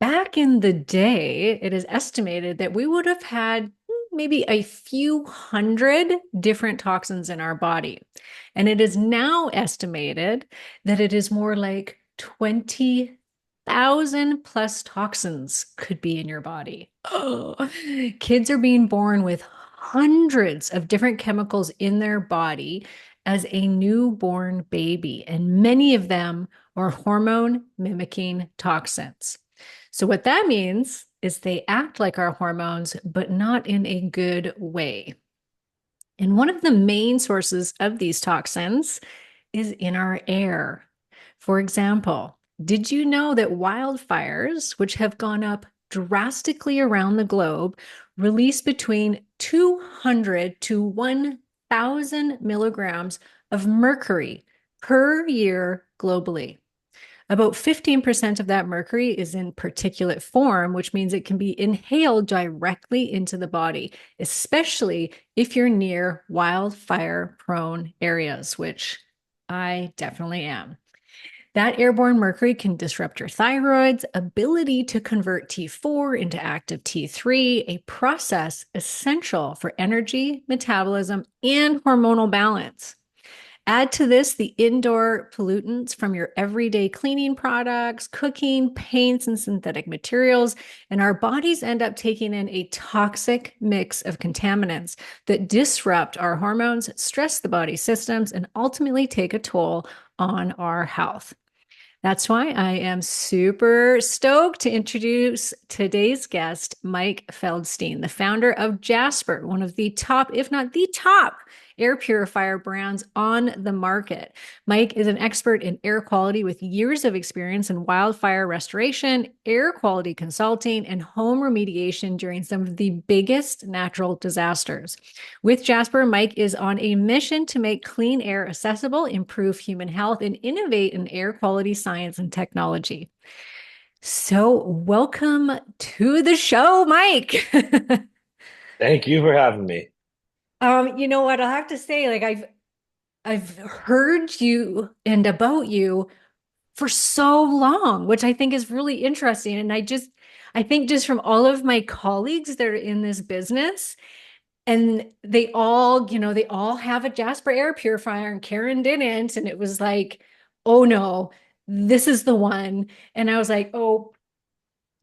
back in the day, it is estimated that we would have had maybe a few hundred different toxins in our body. And it is now estimated that it is more like 20,000 plus toxins could be in your body. Oh, kids are being born with hundreds of different chemicals in their body as a newborn baby, and many of them are hormone mimicking toxins. So, what that means is they act like our hormones, but not in a good way. And one of the main sources of these toxins is in our air. For example, did you know that wildfires, which have gone up drastically around the globe, release between 200 to 1,000 milligrams of mercury per year globally? About 15% of that mercury is in particulate form, which means it can be inhaled directly into the body, especially if you're near wildfire prone areas, which I definitely am. That airborne mercury can disrupt your thyroid's ability to convert T4 into active T3, a process essential for energy, metabolism, and hormonal balance. Add to this the indoor pollutants from your everyday cleaning products, cooking, paints, and synthetic materials, and our bodies end up taking in a toxic mix of contaminants that disrupt our hormones, stress the body systems, and ultimately take a toll on our health. That's why I am super stoked to introduce today's guest, Mike Feldstein, the founder of Jaspr, one of the top, if not the top, air purifier brands on the market. Mike is an expert in air quality with years of experience in wildfire restoration, air quality consulting, and home remediation during some of the biggest natural disasters. With Jaspr, Mike is on a mission to make clean air accessible, improve human health, and innovate in air quality science and technology. So, welcome to the show, Mike. Thank you for having me. You know what? I'll have to say, like I've heard you and about you for so long, which I think is really interesting. And I think just from all of my colleagues that are in this business, and they all have a Jasper air purifier, and Karen didn't. And it was like, oh no, this is the one. And I was like, oh,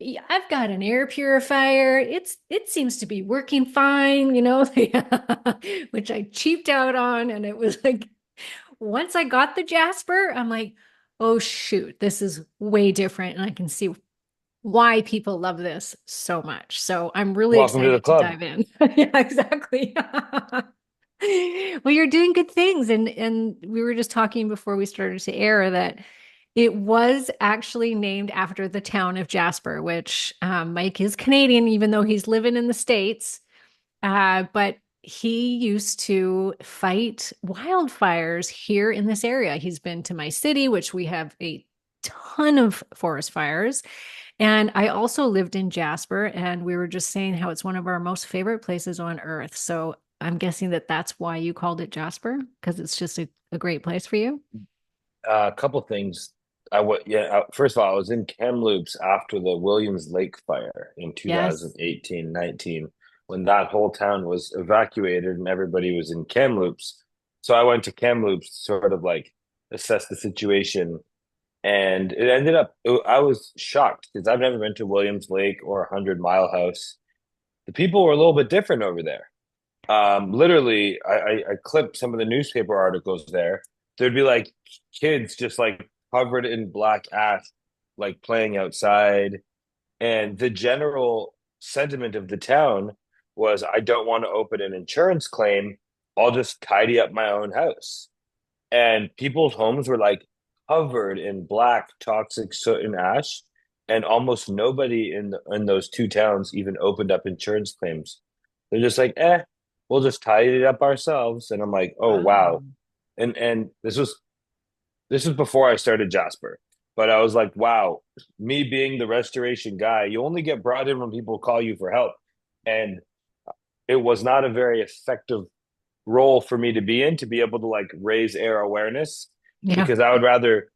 yeah, I've got an air purifier. It seems to be working fine, which I cheaped out on. And it was like, once I got the Jasper, I'm like, oh shoot, this is way different. And I can see why people love this so much. So I'm really Welcome to the excited to club. dive in. Yeah, exactly. Well, you're doing good things. And we were just talking before we started to air that it was actually named after the town of Jasper, which Mike is Canadian, even though he's living in the States. But he used to fight wildfires here in this area. He's been to my city, which we have a ton of forest fires. And I also lived in Jasper, and we were just saying how it's one of our most favorite places on earth. So I'm guessing that that's why you called it Jasper, because it's just a great place for you. A couple things. First of all, I was in Kamloops after the Williams Lake fire in Yes. 2018, 19, when that whole town was evacuated and everybody was in Kamloops. So I went to Kamloops to sort of like assess the situation. And it ended up, I was shocked because I've never been to Williams Lake or 100 Mile House. The people were a little bit different over there. Literally, I clipped some of the newspaper articles there. There'd be like kids just like covered in black ash, like playing outside. And the general sentiment of the town was, I don't want to open an insurance claim. I'll just tidy up my own house. And people's homes were like covered in black toxic soot and ash. And almost nobody in those two towns even opened up insurance claims. They're just like, we'll just tidy it up ourselves. And I'm like, oh Wow. wow. And this was before I started Jasper. But I was like, wow, me being the restoration guy, you only get brought in when people call you for help. And it was not a very effective role for me to be in, to be able to like raise air awareness, Yeah. because I would rather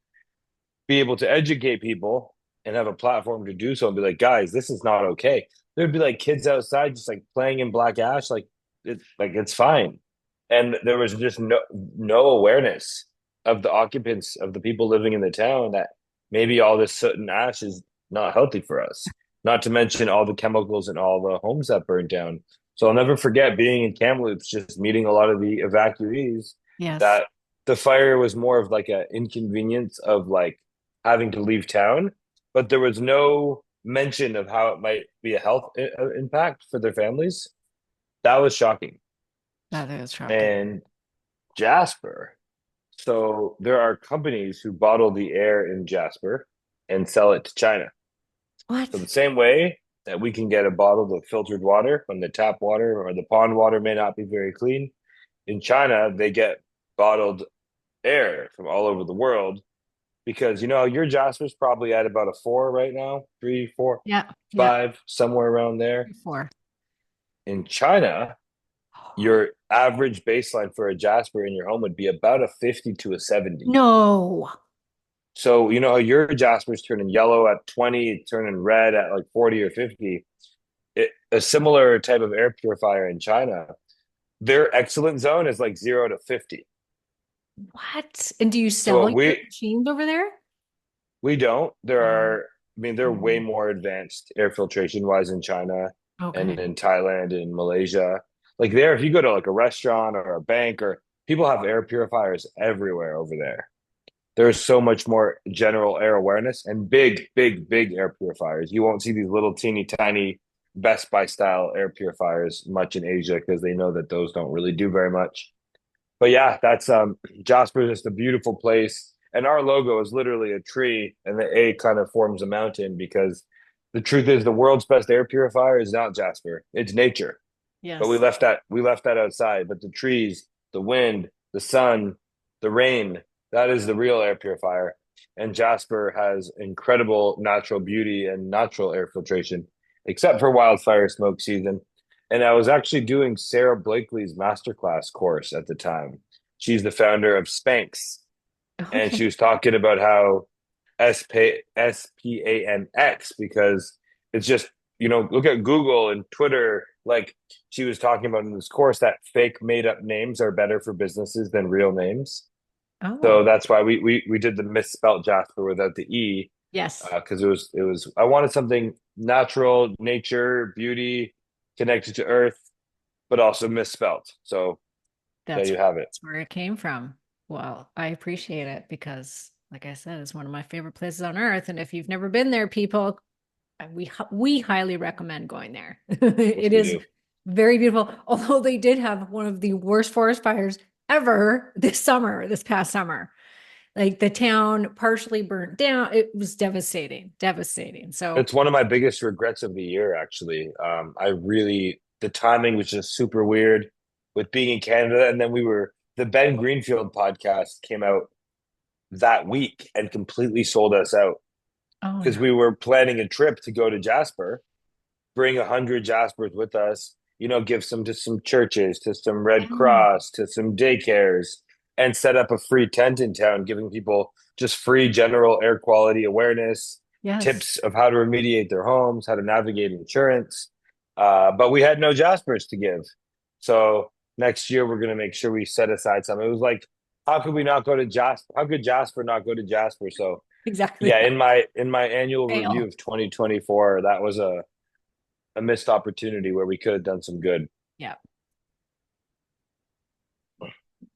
be able to educate people and have a platform to do so and be like, guys, this is not okay. There'd be like kids outside just like playing in black ash, it's fine. And there was just no awareness of the occupants, of the people living in the town, that maybe all this soot and ash is not healthy for us. Not to mention all the chemicals and all the homes that burned down. So I'll never forget being in Kamloops, just meeting a lot of the evacuees, Yes. that the fire was more of like an inconvenience of like having to leave town, but there was no mention of how it might be a health impact for their families. That was shocking. That is shocking. And Jaspr. So there are companies who bottle the air in Jaspr and sell it to China. So What? the same way that we can get a bottle of filtered water when the tap water or the pond water may not be very clean, in China they get bottled air from all over the world, because your Jasper's probably at about a 4 right now, 3, 4, Yeah. Yeah. 5, somewhere around there. Before. In China, your average baseline for a Jasper in your home would be about a 50 to a 70. No. So how your Jasper's turning yellow at 20, turning red at like 40 or 50. A similar type of air purifier in China, their excellent zone is like 0 to 50. What? And do you So sell what your we machines over there? we don't. There Oh. are, I mean, they're way Mhm. more advanced air filtration wise in China and Okay. in Thailand and Malaysia. Like there, if you go to like a restaurant or a bank, or people have air purifiers everywhere over there. There's so much more general air awareness and big, big, big air purifiers. You won't see these little teeny tiny Best Buy style air purifiers much in Asia, because they know that those don't really do very much. But yeah, that's Jasper is just a beautiful place. And our logo is literally a tree, and the A kind of forms a mountain, because the truth is the world's best air purifier is not Jasper. It's nature. But we Yes. left that outside. But the trees, the wind, the sun, the rain, that is the real air purifier. And Jasper has incredible natural beauty and natural air filtration, except for wildfire smoke season. And I was actually doing Sarah Blakely's masterclass course at the time. She's the founder of Spanx, and Okay. she was talking about how SPANX, because it's just, look at Google and Twitter. Like she was talking about in this course, that fake made up names are better for businesses than real names. Oh, So that's why we did the misspelled Jasper without the E, yes. because it was I wanted something natural, nature, beauty, connected to earth, but also misspelled. So there That's you have it. that's where it came from. Well, I appreciate it because, like I said, it's one of my favorite places on earth. And if you've never been there, people, we highly recommend going there. Yes, It we is do. very beautiful. Although they did have one of the worst forest fires ever this past summer. Like the town partially burnt down. It was devastating, devastating. So, It's one of my biggest regrets of the year, actually. The timing was just super weird with being in Canada. And then the Ben Greenfield podcast came out that week and completely sold us out, oh because no. we were planning a trip to go to Jasper, bring 100 Jaspers with us, give some to some churches, to some Red Oh, Cross, to some daycares, and set up a free tent in town, giving people just free general air quality awareness, yes, tips of how to remediate their homes, how to navigate insurance. But we had no Jaspers to give. So next year, we're going to make sure we set aside some. It was like, how could we not go to Jasper? How could Jasper not go to Jasper? So exactly. yeah, in my annual review Fail. of 2024, that was a missed opportunity where we could have done some good. Yeah.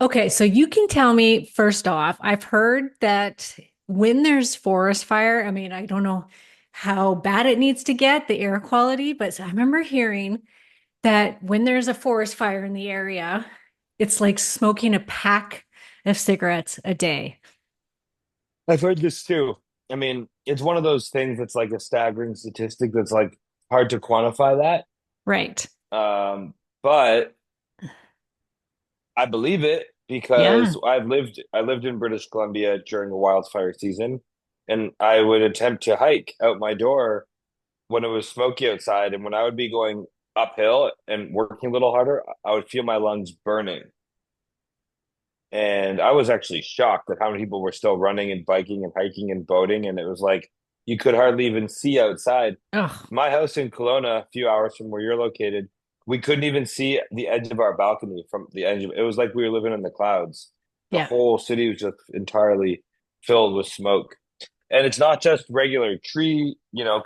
Okay, so you can tell me first off, I've heard that when there's forest fire, I mean, I don't know how bad it needs to get, the air quality, but I remember hearing that when there's a forest fire in the area, it's like smoking a pack of cigarettes a day. I've heard this too. I mean, it's one of those things that's like a staggering statistic that's like hard to quantify Right. that. But I believe it, Yeah. because I lived in British Columbia during the wildfire season, and I would attempt to hike out my door when it was smoky outside, and when I would be going uphill and working a little harder, I would feel my lungs burning. And I was actually shocked at how many people were still running and biking and hiking and boating. And it was like, You could hardly even see outside. Oh, My house in Kelowna, a few hours from where you're located, we couldn't even see the edge of our balcony from the edge of it. Was like we were living in the clouds. The yeah, whole city was just entirely filled with smoke. And it's not just regular tree,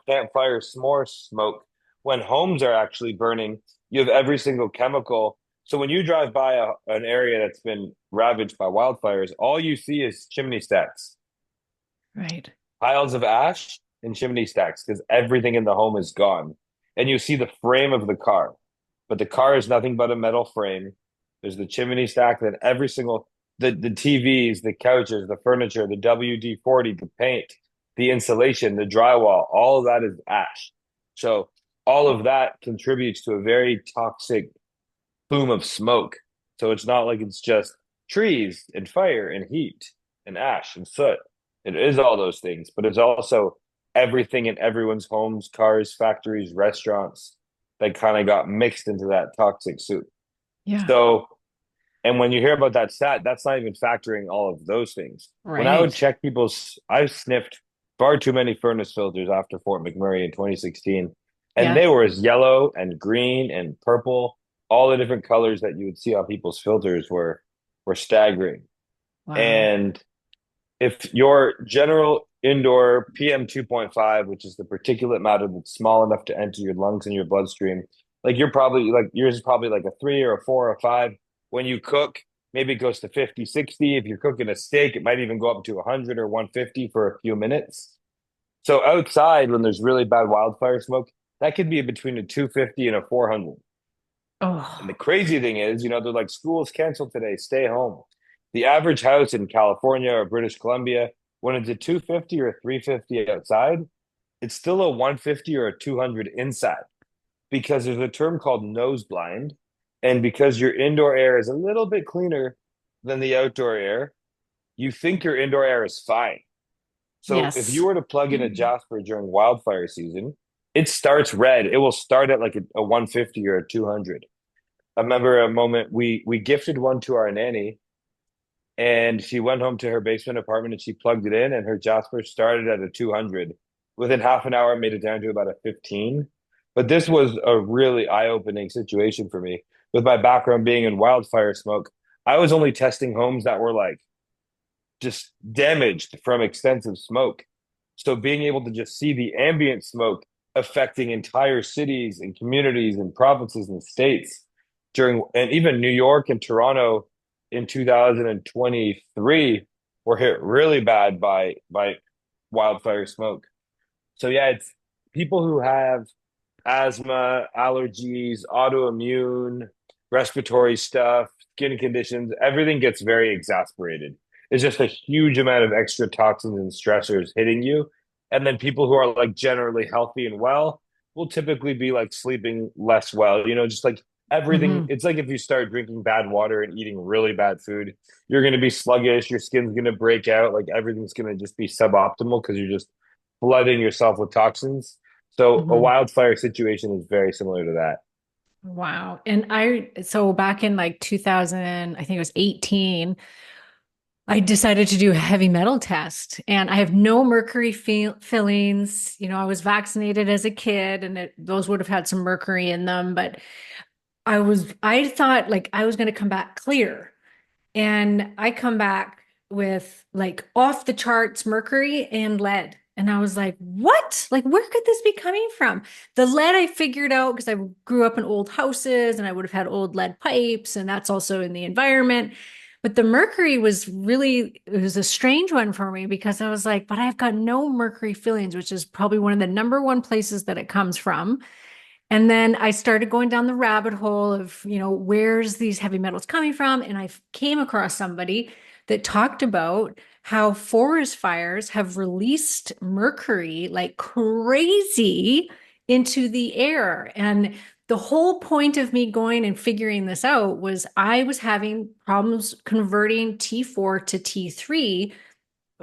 campfire s'more smoke. When homes are actually burning, you have every single chemical. So when you drive by an area that's been ravaged by wildfires, all you see is chimney stacks, right. piles of ash and chimney stacks because everything in the home is gone. And you see the frame of the car, but the car is nothing but a metal frame. There's the chimney stack, then every single the TVs, the couches, the furniture, the WD-40, the paint, the insulation, the drywall, all of that is ash. So all of that contributes to a very toxic plume of smoke. So it's not like it's just trees and fire and heat and ash and soot. It is all those things, but it's also everything in everyone's homes, cars, factories, restaurants that kind of got mixed into that toxic soup. Yeah, So, and when you hear about that stat, that's not even factoring all of those things. When I would right. check I sniffed far too many furnace filters after Fort McMurray in 2016, and Yeah. they were as yellow and green and purple. All the different colors that you would see on people's filters were staggering. Wow. And if your general indoor PM 2.5, which is the particulate matter that's small enough to enter your lungs and your bloodstream, like you're probably like yours is probably like a 3 or a 4 or a 5. When you cook, maybe it goes to 50, 60. If you're cooking a steak, it might even go up to 100 or 150 for a few minutes. So outside, when there's really bad wildfire smoke, that could be between a 250 and a 400. And the Oh, crazy thing is, they're like, schools canceled today, stay home. The average house in California or British Columbia, when it's a 250 or a 350 outside, it's still a 150 or a 200 inside because there's a term called nose blind. And because your indoor air is a little bit cleaner than the outdoor air, you think your indoor air is fine. So if you yes. were to plug in a Jaspr during wildfire season, it starts red. It will start at like a 150 or a 200. I remember a moment we gifted one to our nanny, and she went home to her basement apartment and she plugged it in, and her Jasper started at a 200. Within half an hour, it made it down to about a 15. But this was a really eye-opening situation for me. With my background being in wildfire smoke, I was only testing homes that were like just damaged from extensive smoke. So being able to just see the ambient smoke affecting entire cities and communities and provinces and states and even New York and Toronto in 2023 were hit really bad by wildfire smoke. So yeah, it's people who have asthma, allergies, autoimmune, respiratory stuff, skin conditions, everything gets very exasperated. It's just a huge amount of extra toxins and stressors hitting you. And then people who are like generally healthy and well will typically be like sleeping less well, just like everything. Hmm. It's like if you start drinking bad water and eating really bad food, you're going to be sluggish, your skin's going to break out, like everything's going to just be suboptimal because you're just flooding yourself with toxins. So a Hmm. wildfire situation is very similar to that. Wow. And so back in like 2000, I think it was 18, I decided to do a heavy metal test and I have no mercury fillings. I was vaccinated as a kid and those would have had some mercury in them, but I thought like I was going to come back clear. And I come back with like off the charts mercury and lead. And I was like, what? Like, where could this be coming from? The lead I figured out because I grew up in old houses and I would have had old lead pipes, and that's also in the environment. But the mercury it was a strange one for me because I was like, but I've got no mercury fillings, which is probably one of the number one places that it comes from. And then I started going down the rabbit hole of, where's these heavy metals coming from? And I came across somebody that talked about how forest fires have released mercury like crazy into the air. And the whole point of me going and figuring this out was I was having problems converting T4 to T3.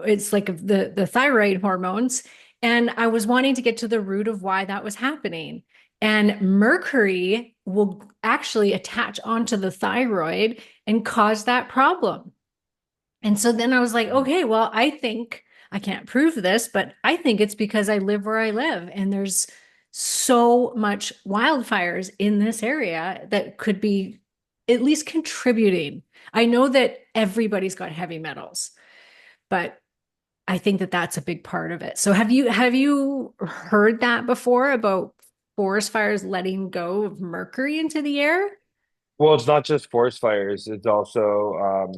It's like the thyroid hormones, and I was wanting to get to the root of why that was happening. And mercury will actually attach onto the thyroid and cause that problem. And so then I was like, okay, well, I think I can't prove this, but I think it's because I live where I live and there's so much wildfires in this area that could be at least contributing. I know that everybody's got heavy metals, but I think that that's a big part of it. So have you heard that before about forest fires letting go of mercury into the air? Well, it's not just forest fires, it's also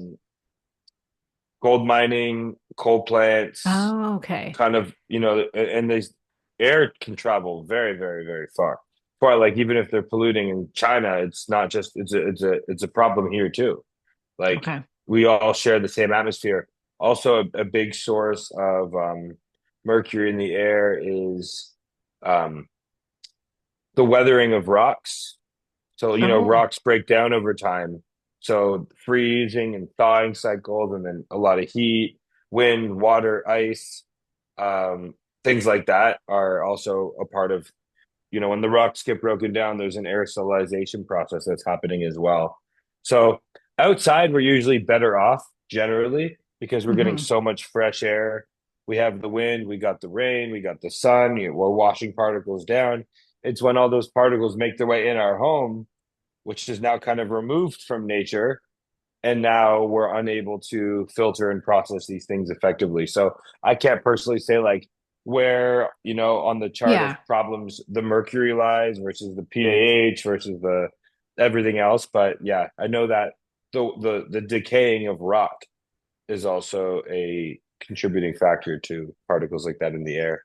gold mining, coal plants, Oh, okay. kind of, and these air can travel very, very, very far. Far, like even if they're polluting in China, it's not just it's a problem here too. Like Okay. we all share the same atmosphere. Also, a big source of mercury in the air is um, the weathering of rocks. So, Oh, rocks break down over time. So, freezing and thawing cycles, and then a lot of heat, wind, water, ice, um, things like that are also a part of, when the rocks get broken down, there's an aerosolization process that's happening as well. So, outside, we're usually better off generally because we're getting hmm. so much fresh air. We have the wind, we got the rain, we got the sun, we're washing particles down. It's when all those particles make their way in our home, which is now kind of removed from nature. And now we're unable to filter and process these things effectively. So I can't personally say like where, on the chart of Yeah. problems the mercury lies versus the PAH versus the everything else. But yeah, I know that the decaying of rock is also a contributing factor to particles like that in the air.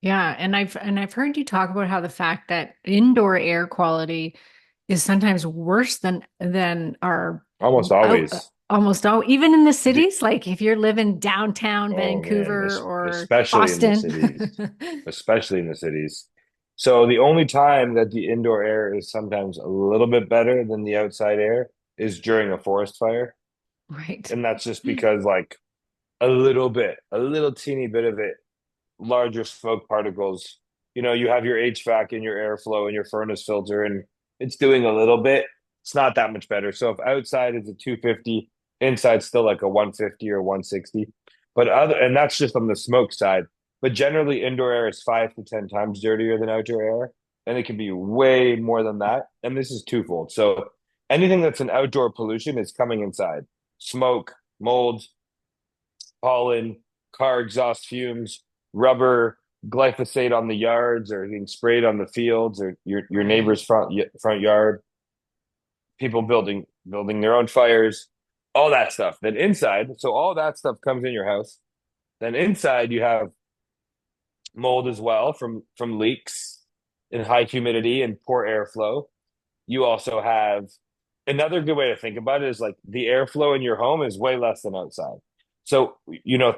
Yeah, and I've heard you talk about how the fact that indoor air quality is sometimes worse than our Almost out always. almost all even in the cities, like if you're living downtown Oh man, Vancouver or especially in the Boston. cities, especially in the cities. So the only time that the indoor air is sometimes a little bit better than the outside air is during a forest fire. Right. And that's just because like a little teeny bit of it, larger smoke particles. You have your HVAC and your airflow and your furnace filter, and it's doing a little bit. It's not that much better. So if outside is a 250, inside still like a 150 or 160. And that's just on the smoke side. But generally, indoor air is 5 to 10 times dirtier than outdoor air, and it can be way more than that. And this is twofold. So anything that's an outdoor pollution is coming inside. Smoke, mold, pollen, car exhaust fumes, rubber, glyphosate on the yards or getting sprayed on the fields or your Right. neighbor's front yard, people building their own fires, all that stuff. Then inside, so all that stuff comes in your house. Then inside you have mold as well from leaks and high humidity and poor airflow. You also have another good way to think about it is like the airflow in your home is way less than outside. So,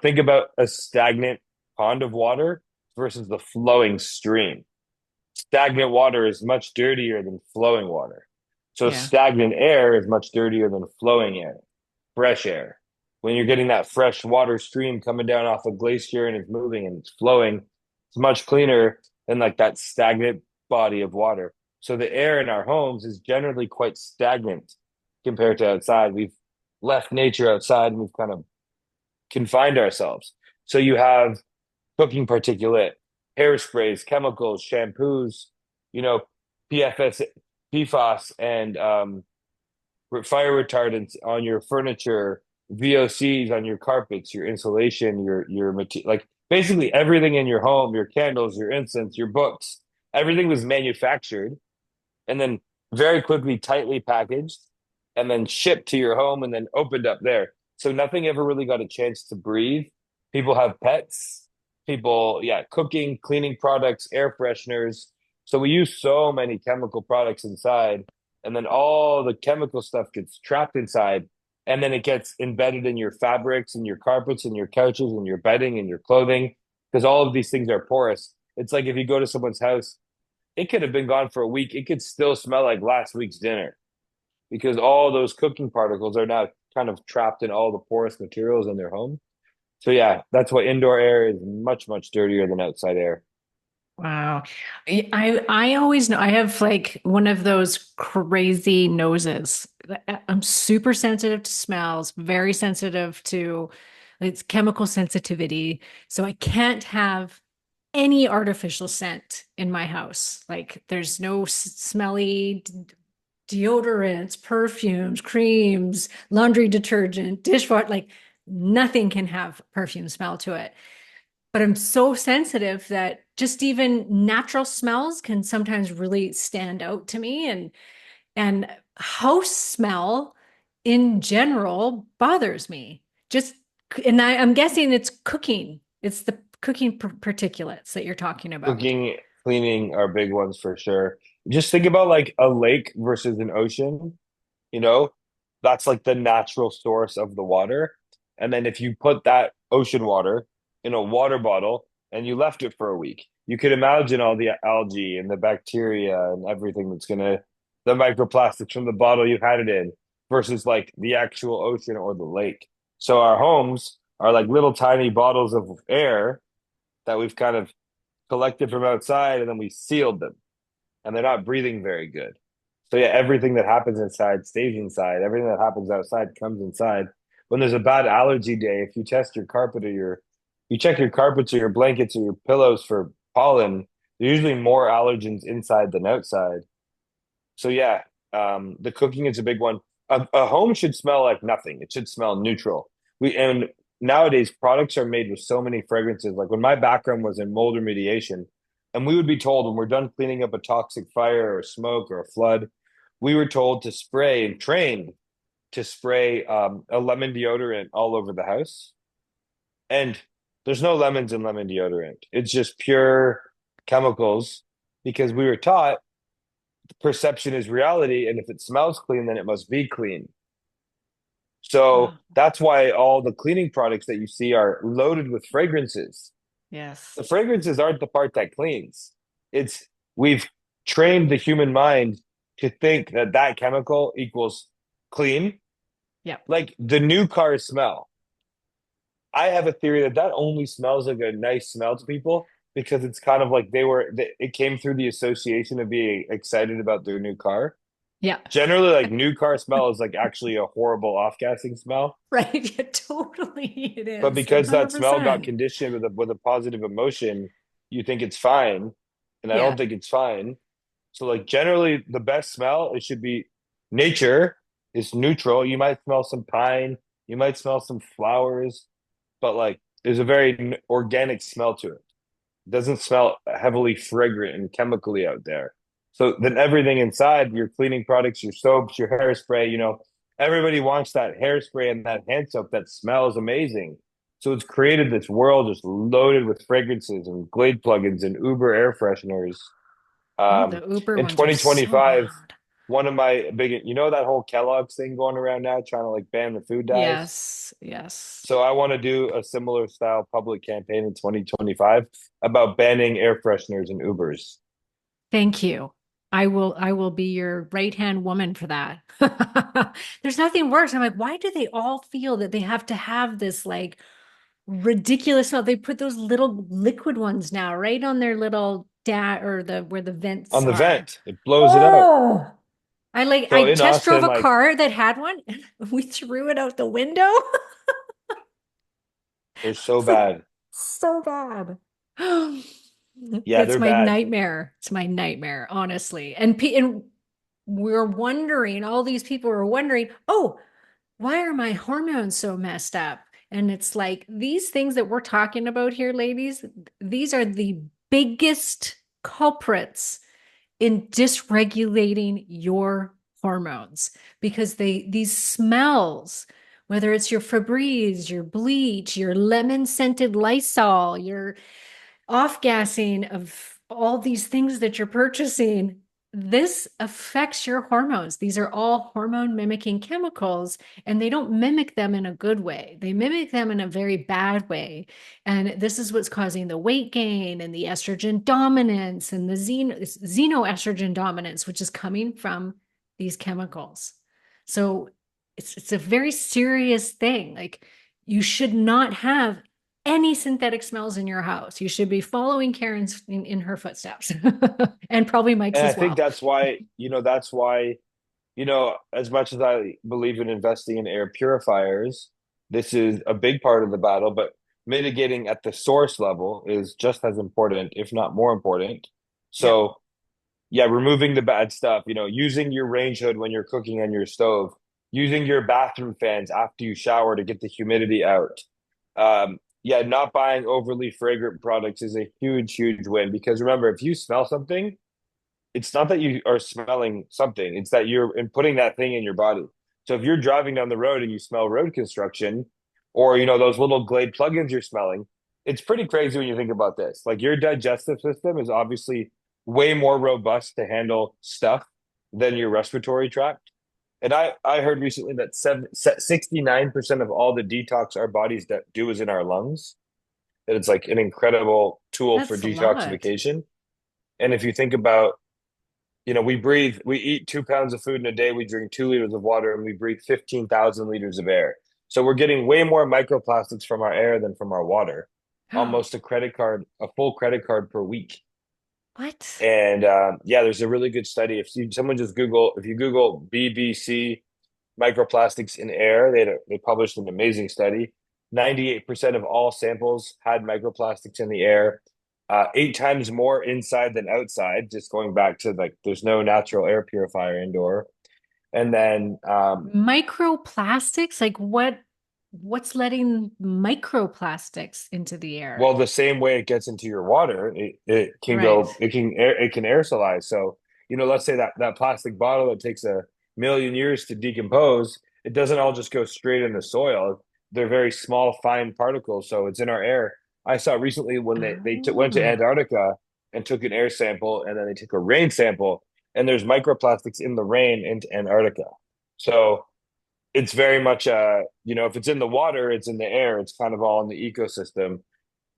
think about a stagnant pond of water versus the flowing stream. Stagnant water is much dirtier than flowing water. So, Yeah. stagnant air is much dirtier than flowing air, fresh air. When you're getting that fresh water stream coming down off a glacier and it's moving and it's flowing, it's much cleaner than like that stagnant body of water. So the air in our homes is generally quite stagnant compared to outside. We've left nature outside and we've kind of confined ourselves. So you have cooking particulate, hairsprays, chemicals, shampoos, you know, PFS, PFAS, and fire retardants on your furniture, VOCs on your carpets, your insulation, your material, like basically everything in your home, your candles, your incense, your books, everything was manufactured and then very quickly tightly packaged and then shipped to your home and then opened up there. So nothing ever really got a chance to breathe. People have pets, people, yeah, cooking, cleaning products, air fresheners. So we use so many chemical products inside, and then all the chemical stuff gets trapped inside, and then it gets embedded in your fabrics and your carpets and your couches and your bedding and your clothing because all of these things are porous. It's like if you go to someone's house, it could have been gone for a week. It could still smell like last week's dinner because all those cooking particles are now kind of trapped in all the porous materials in their home. So yeah, that's why indoor air is much, much dirtier than outside air. Wow. I always know I have like one of those crazy noses. I'm super sensitive to smells, very sensitive to It's chemical sensitivity. So I can't have any artificial scent in my house. Like there's no smelly deodorants, perfumes, creams, laundry detergent, dishwater, like nothing can have perfume smell to it. But I'm so sensitive that just even natural smells can sometimes really stand out to me. And house smell in general bothers me. Just and I'm guessing it's cooking. It's the cooking particulates that you're talking about. Cooking, cleaning are big ones for sure. Just think about like a lake versus an ocean, you know, that's like the natural source of the water. And then if you put that ocean water in a water bottle and you left it for a week, you could imagine all the algae and the bacteria and everything that's gonna, the microplastics from the bottle you had it in versus like the actual ocean or the lake. So our homes are like little tiny bottles of air that we've kind of collected from outside and then we sealed them and they're not breathing very good. So yeah, everything that happens inside stays inside. Everything that happens outside comes inside. When there's a bad allergy day, if you test your carpet or you check your carpets or your blankets or your pillows for pollen, there's usually more allergens inside than outside. So yeah, the cooking is a big one. A home should smell like nothing. It should smell neutral. We and nowadays products are made with so many fragrances. Like when my background was in mold remediation, and we would be told when we're done cleaning up a toxic fire or smoke or a flood, we were told to spray and trained to spray a lemon deodorant all over the house. And there's no lemons in lemon deodorant. It's just pure chemicals because we were taught perception is reality, and if it smells clean, then it must be clean. So Oh, that's why all the cleaning products that you see are loaded with fragrances. yes. The fragrances aren't the part that cleans. It's we've trained the human mind to think that that chemical equals clean, Yep. like the new car smell. I have a theory that that only smells like a nice smell to people because it's kind of like it came through the association of being excited about their new car. Yeah. Generally, like new car smell is like actually a horrible off-gassing smell. Right. Yeah, totally. It But is. because that smell got 100%. conditioned with a positive emotion, you think it's fine. And I don't Yeah. think it's fine. So like generally the best smell, it should be nature is neutral. You might smell some pine, you might smell some flowers, but like there's a very organic smell to it. It doesn't smell heavily fragrant and chemically out there. So then everything inside, your cleaning products, your soaps, your hairspray, everybody wants that hairspray and that hand soap that smells amazing. So it's created this world just loaded with fragrances and Glade plugins and Uber air fresheners. Oh, the Uber In ones are so 2025, bad. one of my big, that whole Kellogg's thing going around now, trying to like ban the food dyes. Yes. Yes. So I want to do a similar style public campaign in 2025 about banning air fresheners and Ubers. Thank you. I will be your right-hand woman for that. There's nothing worse. I'm like, why do they all feel that they have to have this like ridiculous smell? They put those little liquid ones now right on their little or the where the vents On the are. vent, it blows it out. Oh, So I in test drove Austin, a like car that had one and we threw it out the window. they're so It's like bad. so bad. Yeah, It's they're my bad. nightmare. It's my nightmare, honestly. And we're wondering, all these people are wondering, oh, why are my hormones so messed up? And it's like these things that we're talking about here, ladies, these are the biggest culprits in dysregulating your hormones because these smells, whether it's your Febreze, your bleach, your lemon scented Lysol, your off gassing of all these things that you're purchasing, this affects your hormones. These are all hormone mimicking chemicals, and they don't mimic them in a good way. They mimic them in a very bad way. And this is what's causing the weight gain and the estrogen dominance and the xenoestrogen dominance, which is coming from these chemicals. So it's a very serious thing. Like you should not have any synthetic smells in your house. You should be following Karen's in her footsteps and probably Mike's And I as think well. that's why, as much as I believe in investing in air purifiers, This is a big part of the battle, but mitigating at the source level is just as important, if not more important. Yeah. So, yeah, removing the bad stuff, using your range hood when you're cooking on your stove, using your bathroom fans after you shower to get the humidity out. Yeah, not buying overly fragrant products is a huge, huge win because remember, if you smell something, it's not that you are smelling something, it's that you're putting that thing in your body. So if you're driving down the road and you smell road construction or those little Glade plugins you're smelling, it's pretty crazy when you think about this. Like your digestive system is obviously way more robust to handle stuff than your respiratory tract. And I heard recently that 69% of all the detox our bodies that do is in our lungs, that it's like an incredible tool for That's a lot. detoxification. And if you think about we eat 2 pounds of food in a day, we drink 2 liters of water, and we breathe 15,000 liters of air. So we're getting way more microplastics from our air than from our water, almost a full credit card per week. What? And yeah, there's a really good study. If you Google BBC microplastics in air, they published an amazing study. 98% of all samples had microplastics in the air, 8 times more inside than outside, just going back to like there's no natural air purifier indoor. And then Microplastics? Like what's letting microplastics into the air? well, the same way it gets into your water, Right. it can aerosolize. So, let's say that plastic bottle that takes a million years to decompose, it doesn't all just go straight in the soil. They're very small, fine particles, so it's in our air. I saw recently when went to Oh, Antarctica and took an air sample, and then they took a rain sample, and there's microplastics in the rain into Antarctica. So it's very much if it's in the water, it's in the air, it's kind of all in the ecosystem.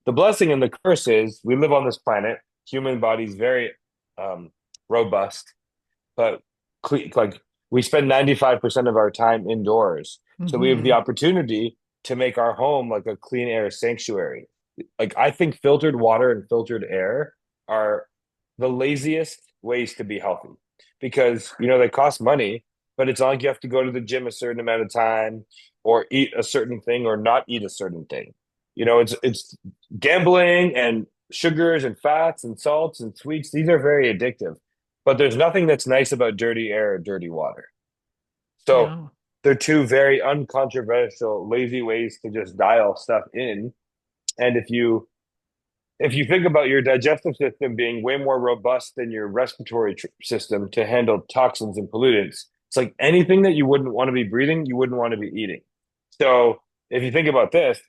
The blessing and the curse is we live on this planet. Human body's very um, robust, but like we spend 95% of our time indoors. So we have the hmm. opportunity to make our home like a clean air sanctuary. Like I think filtered water and filtered air are the laziest ways to be healthy because they cost money, but it's not like you have to go to the gym a certain amount of time or eat a certain thing or not eat a certain thing. It's gambling and sugars and fats and salts and sweets. These are very addictive, but there's nothing that's nice about dirty air or dirty water. So No. they're two very uncontroversial, lazy ways to just dial stuff in. And if you think about your digestive system being way more robust than your respiratory system to handle toxins and pollutants, it's like anything that you wouldn't want to be breathing, you wouldn't want to be eating. So if you think about this,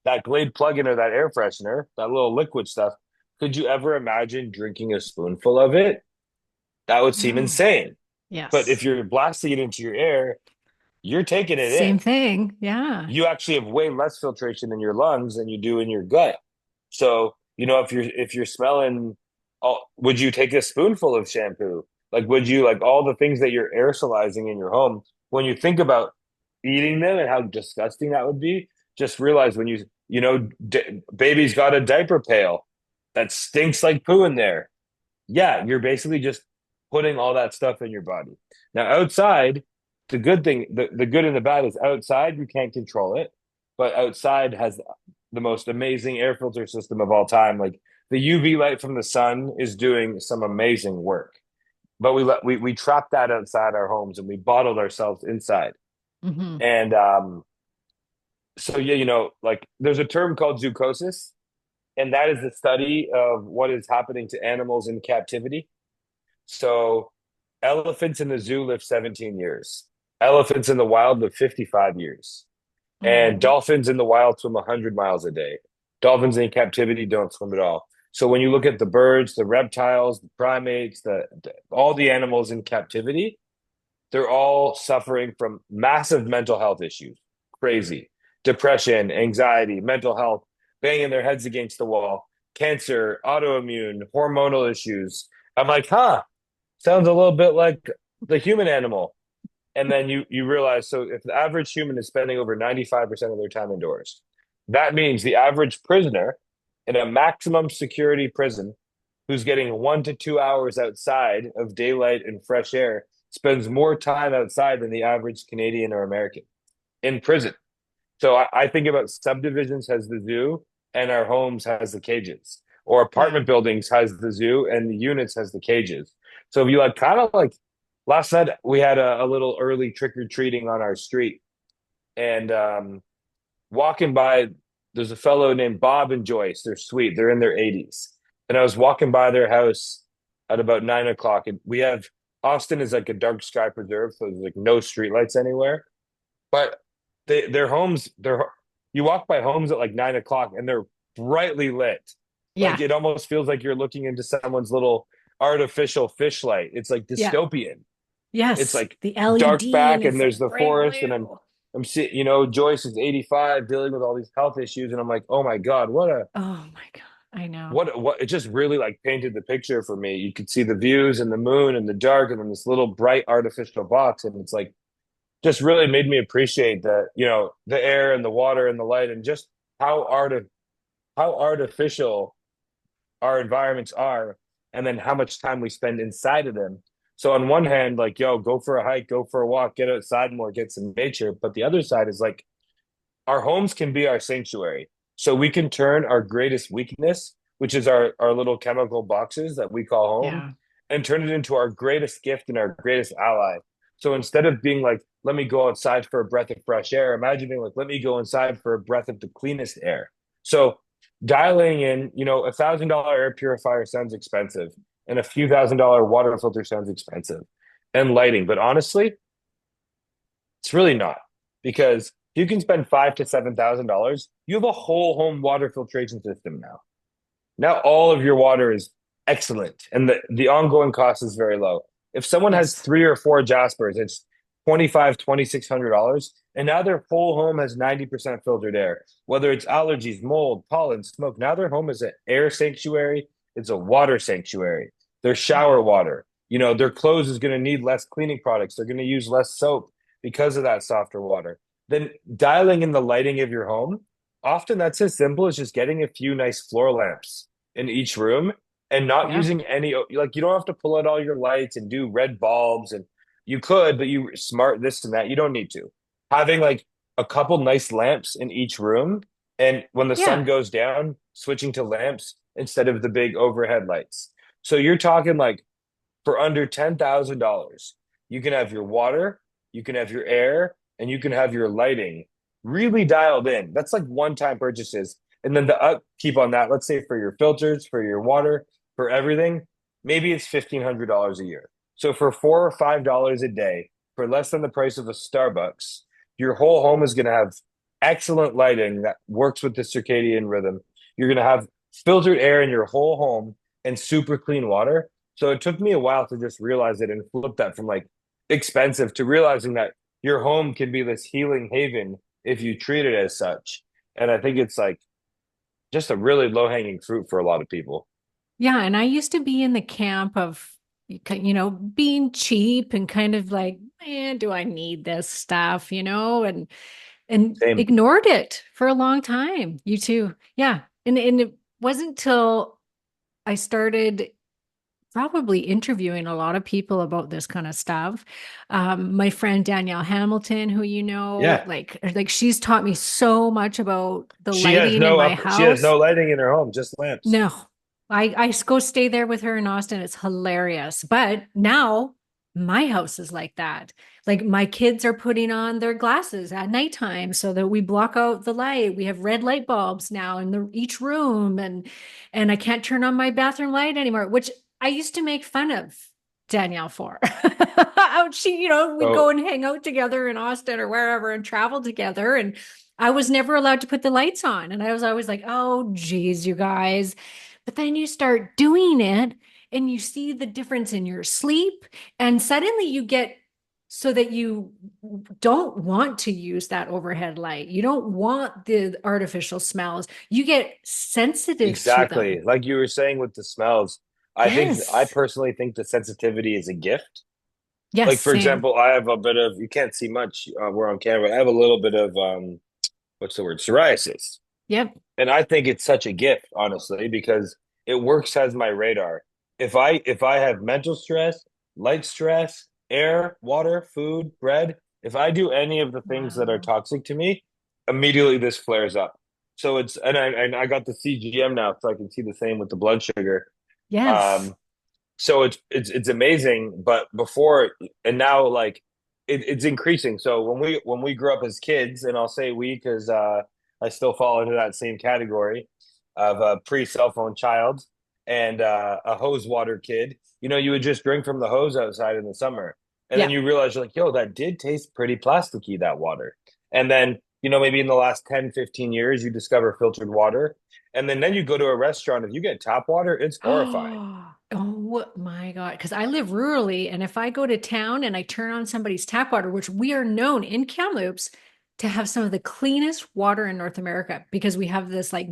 that Glade plug-in or that air freshener, that little liquid stuff, could you ever imagine drinking a spoonful of it? That would seem No. insane. But if Yes. you're blasting it into your air, you're taking it in. Same thing. Yeah. You actually have way less filtration in your lungs than you do in your gut. So, if you're smelling, would you take a spoonful of shampoo? Like, would you like all the things that you're aerosolizing in your home? When you think about eating them and how disgusting that would be, just realize when baby's got a diaper pail that stinks like poo in there. Yeah, you're basically just putting all that stuff in your body. Now, outside, the good and the bad is outside, you can't control it, but outside has the most amazing air filter system of all time. Like the UV light from the sun is doing some amazing work, but we trap that outside our homes and we bottled ourselves inside. Hmm. And so yeah, like there's a term called zoochosis, and that is the study of what is happening to animals in captivity. So elephants in the zoo live 17 years. Elephants in the wild live 55 years. And Oh. dolphins in the wild swim 100 miles a day. Dolphins in captivity don't swim at all. So when you look at the birds, the reptiles, the primates, all the animals in captivity, they're all suffering from massive mental health issues. Crazy. Depression, anxiety, mental health, banging their heads against the wall, cancer, autoimmune, hormonal issues. I'm like, huh, sounds a little bit like the human animal. And then you realize, so if the average human is spending over 95% of their time indoors, that means the average prisoner in a maximum security prison who's getting 1 to 2 hours outside of daylight and fresh air spends more time outside than the average Canadian or American in prison. So I think about subdivisions has the zoo and our homes has the cages, or Yeah. apartment buildings has the zoo and the units has the cages. So if you like kind of like last night we had a little early trick or treating on our street, and walking by, there's a fellow named Bob and Joyce. They're sweet. They're in their 80s. And I was walking by their house at about 9 o'clock. And we have Austin is like a dark sky preserve, so there's like no streetlights anywhere. But their homes, you walk by homes at like 9 o'clock and they're brightly lit. Like Yeah. it almost feels like you're looking into someone's little artificial fish light. It's like Yeah. dystopian. It's Yes. like The dark LED and back and it's there's like the bright forest and blue. I'm seeing, Joyce is 85 dealing with all these health issues and I'm like, "Oh my God, Oh my God. I know. what it just really like painted the picture for me. You could see the views and the moon and the dark and then this little bright artificial box and it's like just really made me appreciate that, the air and the water and the light and just how how artificial our environments are and then how much time we spend inside of them. So on one hand, like, yo, go for a hike, go for a walk, get outside more, get some nature. But the other side is like our homes can be our sanctuary. So we can turn our greatest weakness, which is our little chemical boxes that we call home, Yeah. and turn it into our greatest gift and our greatest ally. So instead of being like, let me go outside for a breath of fresh air, imagine being like, let me go inside for a breath of the cleanest air. So dialing in, $1,000 air purifier sounds expensive, and a few $1,000 water filter sounds expensive, and lighting. But honestly, it's really not because you can spend $5,000 to $7,000. You have a whole home water filtration system now. Now all of your water is excellent, and the ongoing cost is very low. If someone has Yes. 3 or 4 Jaspers, it's 25, $2,600, and now their whole home has 90% filtered air. Whether it's allergies, mold, pollen, smoke, now their home is an air sanctuary. It's a water sanctuary. Their Yeah. shower water, their clothes is going to need less cleaning products. They're going to use less soap because of that softer water. Then dialing in the lighting of your home, often that's as simple as just getting a few nice floor lamps in each room and not Yeah. using any, like, you don't have to pull out all your lights and do red bulbs, and you could, but you smart this and that, you don't need to. Having like a couple nice lamps in each room, and when the sun Yeah. goes down, switching to lamps instead of the big overhead lights. So you're talking like for under $10,000, you can have your water, you can have your air, and you can have your lighting really dialed in. That's like one-time purchases. And then the upkeep on that, let's say for your filters, for your water, for everything, maybe it's $1,500 a year. So for $4 or $5 a day, for less than the price of a Starbucks, your whole home is going to have excellent lighting that works with the circadian rhythm. You're going to have filtered air in your whole home and super clean water. So it took me a while to just realize it and flip that from like expensive to realizing that your home can be this healing haven if you treat it as such. And I think it's like just a really low hanging fruit for a lot of people. Yeah. And I used to be in the camp of, being cheap and kind of like, man, do I need this stuff, and Same. ignored it for a long time. You too. Yeah. And it wasn't till I started probably interviewing a lot of people about this kind of stuff. My friend Danielle Hamilton, who Yeah. like she's taught me so much about the She has lighting in no my up she has house. no lighting in her home, just lamps. No, I go stay there with her in Austin. It's hilarious. But now my house is like that. Like my kids are putting on their glasses at nighttime so that we block out the light. We have red light bulbs now in each room, and I can't turn on my bathroom light anymore, which I used to make fun of Danielle for. We'd go So and hang out together in Austin or wherever and travel together. And I was never allowed to put the lights on. And I was always like, oh, geez, you guys. But then you start doing it and you see the difference in your sleep. And suddenly you get so that you don't want to use that overhead light. You don't want the artificial smells. You get sensitive to them. exactly. Like you were saying with the smells, I Yes. personally think the sensitivity is a gift. Yes, Like for same. example, I have a bit of, you can't see much, we're on camera. I have a little bit of what's the word? Psoriasis. Yep. And I think it's such a gift, honestly, because it works as my radar. If I have mental stress, light stress, air, water, food, bread, if I do any of the things that are Wow. toxic to me, immediately this flares up. So it's and I got the CGM now, so I can see the same with the blood sugar. Yes. Um, so it's amazing. But before and now, like it's increasing. So when we grew up as kids, and I'll say we because I still fall into that same category of a pre-cell phone child and a hose water kid. You would just drink from the hose outside in the summer, and then Yeah. you realize you're like, yo, that did taste pretty plasticky, that water. And then maybe in the last 10, 15 years, you discover filtered water. And then you go to a restaurant, if you get tap water, it's horrifying. Oh my God. Because I live rurally, and if I go to town and I turn on somebody's tap water, which we are known in Kamloops to have some of the cleanest water in North America, because we have this like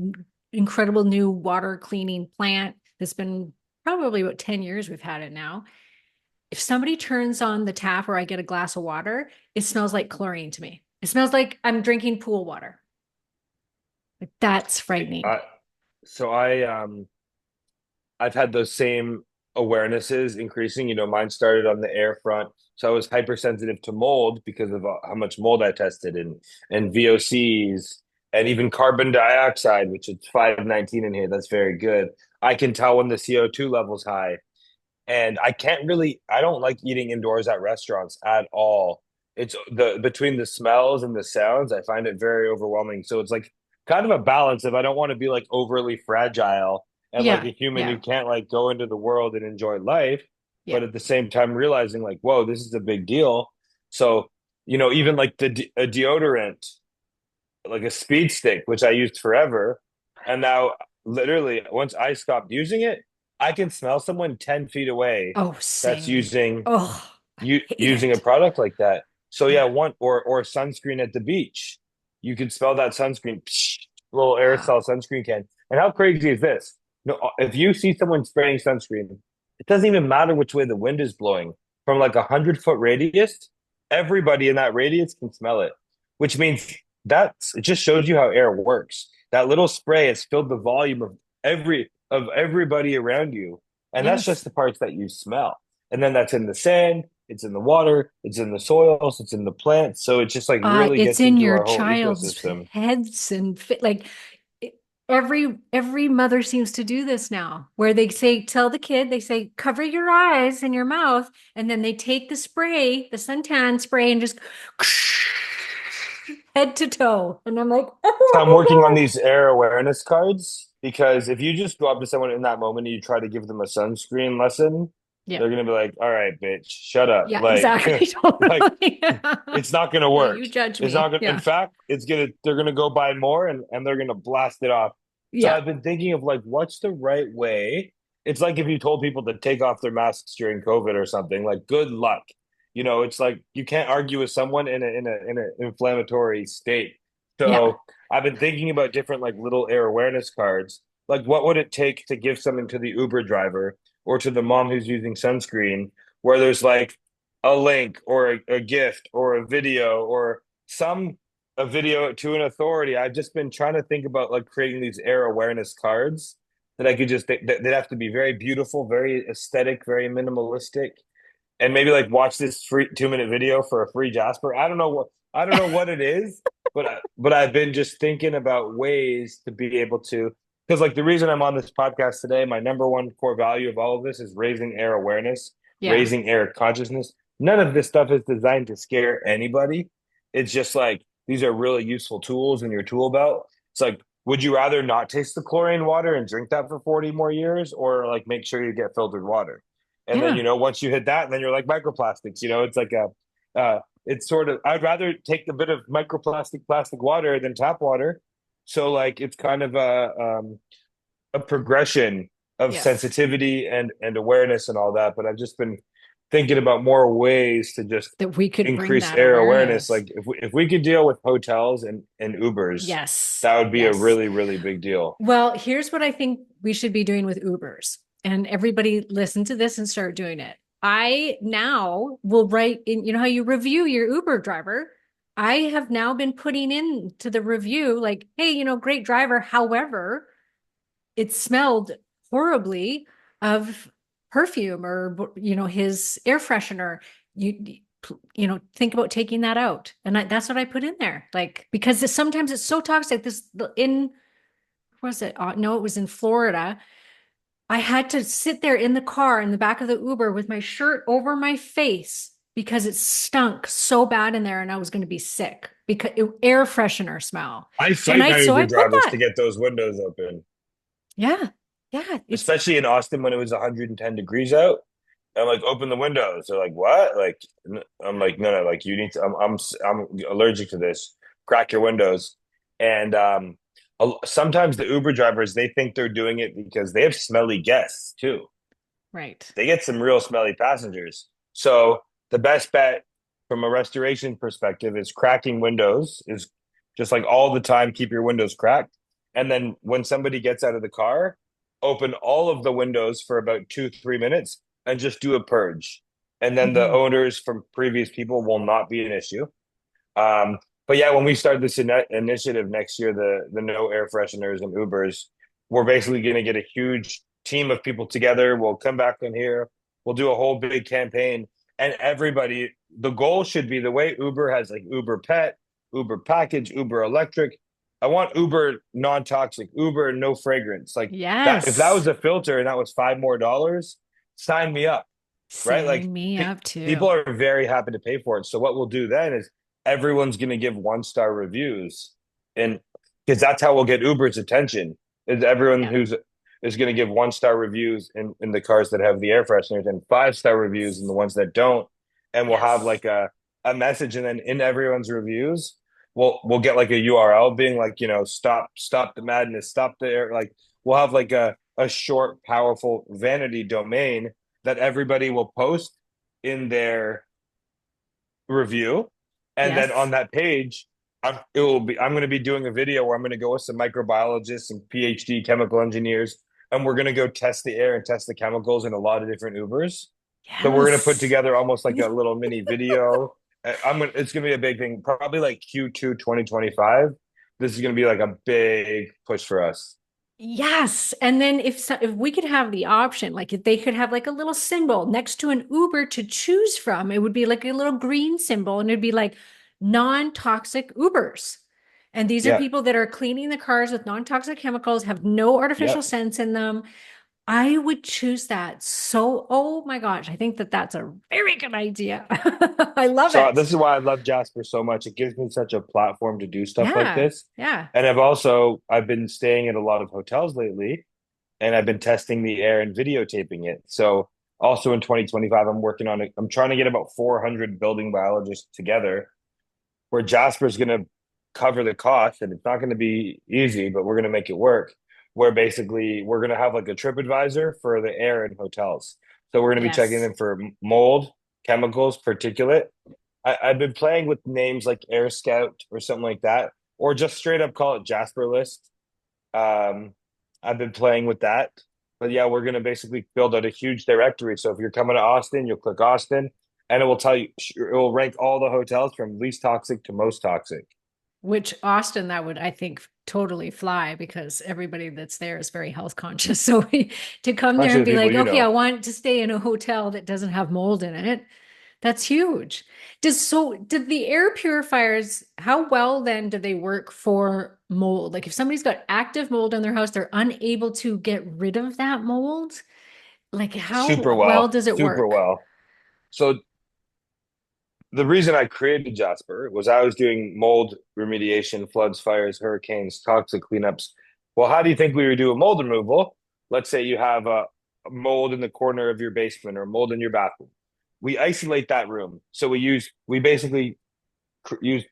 incredible new water cleaning plant that's been probably about 10 years we've had it now. If somebody turns on the tap or I get a glass of water, it smells like chlorine to me. It smells like I'm drinking pool water. Like that's frightening. I, so I've had those same awarenesses increasing. Mine started on the air front. So I was hypersensitive to mold because of how much mold I tested and VOCs and even carbon dioxide, which is 519 in here. That's very good. I can tell when the CO2 level's high. And I don't like eating indoors at restaurants at all. It's the between the smells and the sounds, I find it very overwhelming. So it's like kind of a balance of I don't want to be like overly fragile and like Yeah. a human who Yeah. can't like go into the world and enjoy life, but Yeah. at the same time realizing like, whoa, this is a big deal. So, even like a deodorant, like a speed stick, which I used forever. And now, literally, once I stopped using it, I can smell someone 10 feet away Oh, that's same. using Oh, I hate using a it. product like that. So yeah, Yeah. one or sunscreen at the beach. You can smell that sunscreen, psh, little Yeah. aerosol sunscreen can. And how crazy is this? No, if you see someone spraying sunscreen, it doesn't even matter which way the wind is blowing. From like 100-foot radius, everybody in that radius can smell it, which means it just shows you how air works. That little spray has filled the volume of everybody around you, and that's just Yes. the parts that you smell. And then that's in the sand, it's in the water, it's in the soils, it's in the plants. So it just like really It's gets in into your our whole child's ecosystem. heads and like every mother seems to do this now, where they say, tell the kid, they say, cover your eyes and your mouth, and then they take the spray, the suntan spray, and just head to toe. And I'm like, So I'm oh working on my God. these air awareness cards because if you just go up to someone in that moment and you try to give them a sunscreen lesson, Yeah. they're gonna be like, "All right, bitch, shut up." Yeah, Like, exactly. like Totally. Yeah. it's not gonna Yeah, work. you judge It's not me. gonna. In Yeah. fact, they're gonna go buy more and they're gonna blast it off. So Yeah. I've been thinking of like, what's the right way? It's like if you told people to take off their masks during COVID or something. Like, good luck. It's like you can't argue with someone in an inflammatory state. Yeah. So I've been thinking about different like little air awareness cards. Like, what would it take to give something to the Uber driver or to the mom who's using sunscreen, where there's like a link or a gift or a video or a video to an authority. I've just been trying to think about like creating these air awareness cards that I could just they'd have to be very beautiful, very aesthetic, very minimalistic, and maybe like watch this free 2-minute video for a free Jaspr. I don't know what it is, but I've been just thinking about ways to be able to, because like the reason I'm on this podcast today, my number one core value of all of this is raising air awareness, Yeah. raising air consciousness. None of this stuff is designed to scare anybody. It's just like these are really useful tools in your tool belt. It's like, would you rather not taste the chlorine water and drink that for 40 more years, or like make sure you get filtered water? And then, Yeah. once you hit that, and then you're like microplastics, it's like it's sort of, I'd rather take a bit of plastic water than tap water. So like, it's kind of a progression of Yes. sensitivity and awareness and all that. But I've just been thinking about more ways to just That we could bring increase that air awareness. awareness. Like if we could deal with hotels and Ubers, Yes. that would be a Yes. really, really big deal. Well, here's what I think we should be doing with Ubers. And everybody listen to this and start doing it. I now will write in, you know how you review your Uber driver? I have now been putting into the review, like, hey, great driver. However, it smelled horribly of perfume or his air freshener. think about taking that out. And that's what I put in there. Like, because sometimes it's so toxic. Was it? No, it was in Florida. I had to sit there in the car in the back of the Uber with my shirt over my face because it stunk so bad in there and I was going to be sick because air freshener smell. I And fight my so I Uber put drivers to that. get those windows open, Yeah. Yeah. especially in Austin when it was 110 degrees out. I'm like, open the windows. They're like, what? Like, I'm like, no, no, like you need to. I'm allergic to this. Crack your windows. And sometimes the Uber drivers they think they're doing it because they have smelly guests too. Right. They get some real smelly passengers. So the best bet from a restoration perspective is cracking windows. Is just like all the time, keep your windows cracked. And then when somebody gets out of the car, open all of the windows for about 2, 3 minutes and just do a purge. And then the Hmm. odors from previous people will not be an issue. But yeah, when we start this initiative next year, the no air fresheners and Ubers, we're basically going to get a huge team of people together. We'll come back in here. We'll do a whole big campaign, and everybody. The goal should be the way Uber has like Uber Pet, Uber Package, Uber Electric. I want Uber non-toxic, Uber no fragrance. Like that. If that Yes. was a filter and that was $5 more, sign me up, right? Like Sign me up people too. are very happy to pay for it. So what we'll do then is everyone's going to give 1 star reviews, and because that's how we'll get Uber's attention. Is everyone Yeah. who's is going to give 1 star reviews in the cars that have the air fresheners and 5 star reviews in the ones that don't, and we'll have Yes. like a message, and then in everyone's reviews, we'll get like a URL being like stop the madness, stop the air. Like we'll have like a short, powerful vanity domain that everybody will post in their review, and then on Yes. that page, I'm going to be doing a video where I'm going to go with some microbiologists and PhD chemical engineers, and we're going to go test the air and test the chemicals in a lot of different Ubers. So we're going to put Yes. together almost like a little mini video. It's going to be a big thing, probably like Q2 2025. This is going to be like a big push for us. Yes. And then if we could have the option, like if they could have like a little symbol next to an Uber to choose from, it would be like a little green symbol and it'd be like non-toxic Ubers. And these are Yeah. people that are cleaning the cars with non-toxic chemicals, have no artificial Yep. scents in them. I would choose that. So, oh my gosh, I think that that's a very good idea. I love So it. this is why I love Jaspr so much. It gives me such a platform to do stuff like Yeah. this. Yeah. And I've been staying at a lot of hotels lately, and I've been testing the air and videotaping it. So also in 2025, I'm working on it. I'm trying to get about 400 building biologists together where Jasper is going to cover the cost, and it's not going to be easy, but we're going to make it work. Where basically we're going to have like a trip advisor for the air in hotels. So we're going to be checking Yes. in for mold, chemicals, particulate. I've been playing with names like Air Scout or something like that, or just straight up call it Jasper List. Um, I've been playing with that. But yeah, we're going to basically build out a huge directory. So if you're coming to Austin, you'll click Austin, and it will tell you, it will rank all the hotels from least toxic to most toxic. Which Austin, that would, I think, totally fly because everybody that's there is very health conscious. So to come there Especially and the be people like, you okay, I know. want to stay in a hotel that doesn't have mold in it. That's huge. Did the air purifiers, how well then do they work for mold? Like if somebody's got active mold in their house, they're unable to get rid of that mold. Like Super how well well, does it super work? well. So the reason I created Jasper was I was doing mold remediation, floods, fires, hurricanes, toxic cleanups. Well, how do you think we would do a mold removal? Let's say you have a mold in the corner of your basement or mold in your bathroom. We isolate that room. So we basically use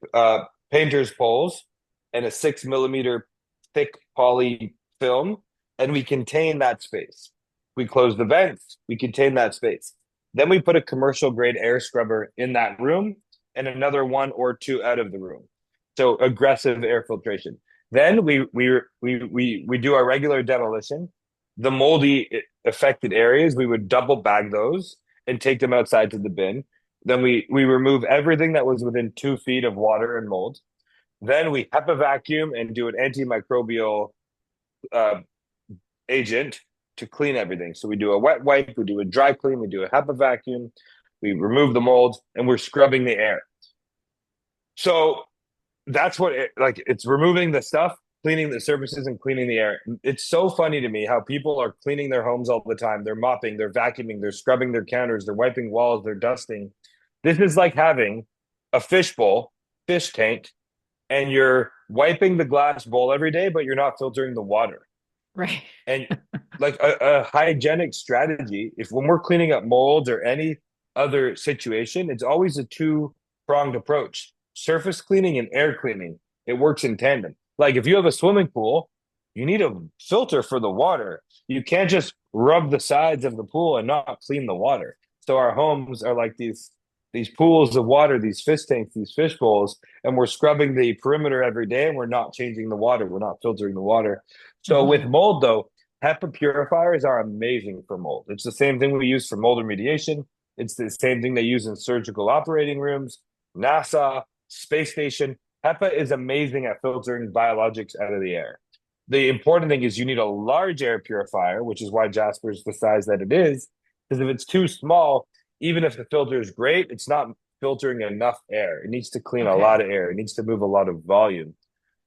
painter's poles and a 6 millimeter thick poly film, and we contain that space. We close the vents, we contain that space. Then we put a commercial grade air scrubber in that room and another one or two out of the room. So aggressive air filtration. Then we do our regular demolition. The moldy affected areas, we would double bag those and take them outside to the bin. Then we remove everything that was within 2 feet of water and mold. Then we HEPA vacuum and do an antimicrobial uh, agent to clean everything. So we do a wet wipe, we do a dry clean, we do a HEPA vacuum, we remove the mold, and we're scrubbing the air. So that's what it's removing the stuff, cleaning the surfaces, and cleaning the air. It's so funny to me how people are cleaning their homes all the time. They're mopping, they're vacuuming, they're scrubbing their counters, they're wiping walls, they're dusting. This is like having a fish bowl, fish tank, and you're wiping the glass bowl every day, but you're not filtering the water. Right. And like a hygienic strategy, if when we're cleaning up molds or any other situation, it's always a two-pronged approach. Surface cleaning and air cleaning. It works in tandem. Like if you have a swimming pool, you need a filter for the water. You can't just rub the sides of the pool and not clean the water. So our homes are like these pools of water, these fish tanks, these fish bowls, and we're scrubbing the perimeter every day and we're not changing the water. We're not filtering the water. So with Mhm. mold though, HEPA purifiers are amazing for mold. It's the same thing we use for mold remediation. It's the same thing they use in surgical operating rooms, NASA, space station. HEPA is amazing at filtering biologics out of the air. The important thing is you need a large air purifier, which is why Jaspr is the size that it is. Because if it's too small, even if the filter is great, it's not filtering enough air. It needs to clean a Okay. lot of air. It needs to move a lot of volume.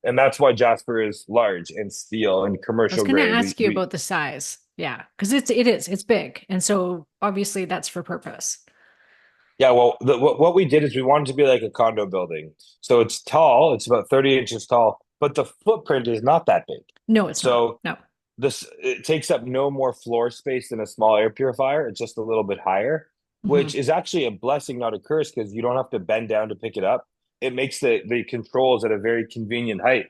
And that's why Jaspr is large and steel and I was commercial going to grade. ask you about the size. Yeah, because it's big. And so obviously that's for purpose. Yeah, well, what we did is we wanted to be like a condo building. So it's tall, it's about 30 inches tall, but the footprint is not that big. No, it's not. So No. this it takes up no more floor space than a small air purifier. It's just a little bit higher, which Hmm. is actually a blessing, not a curse, because you don't have to bend down to pick it up. It makes the controls at a very convenient height,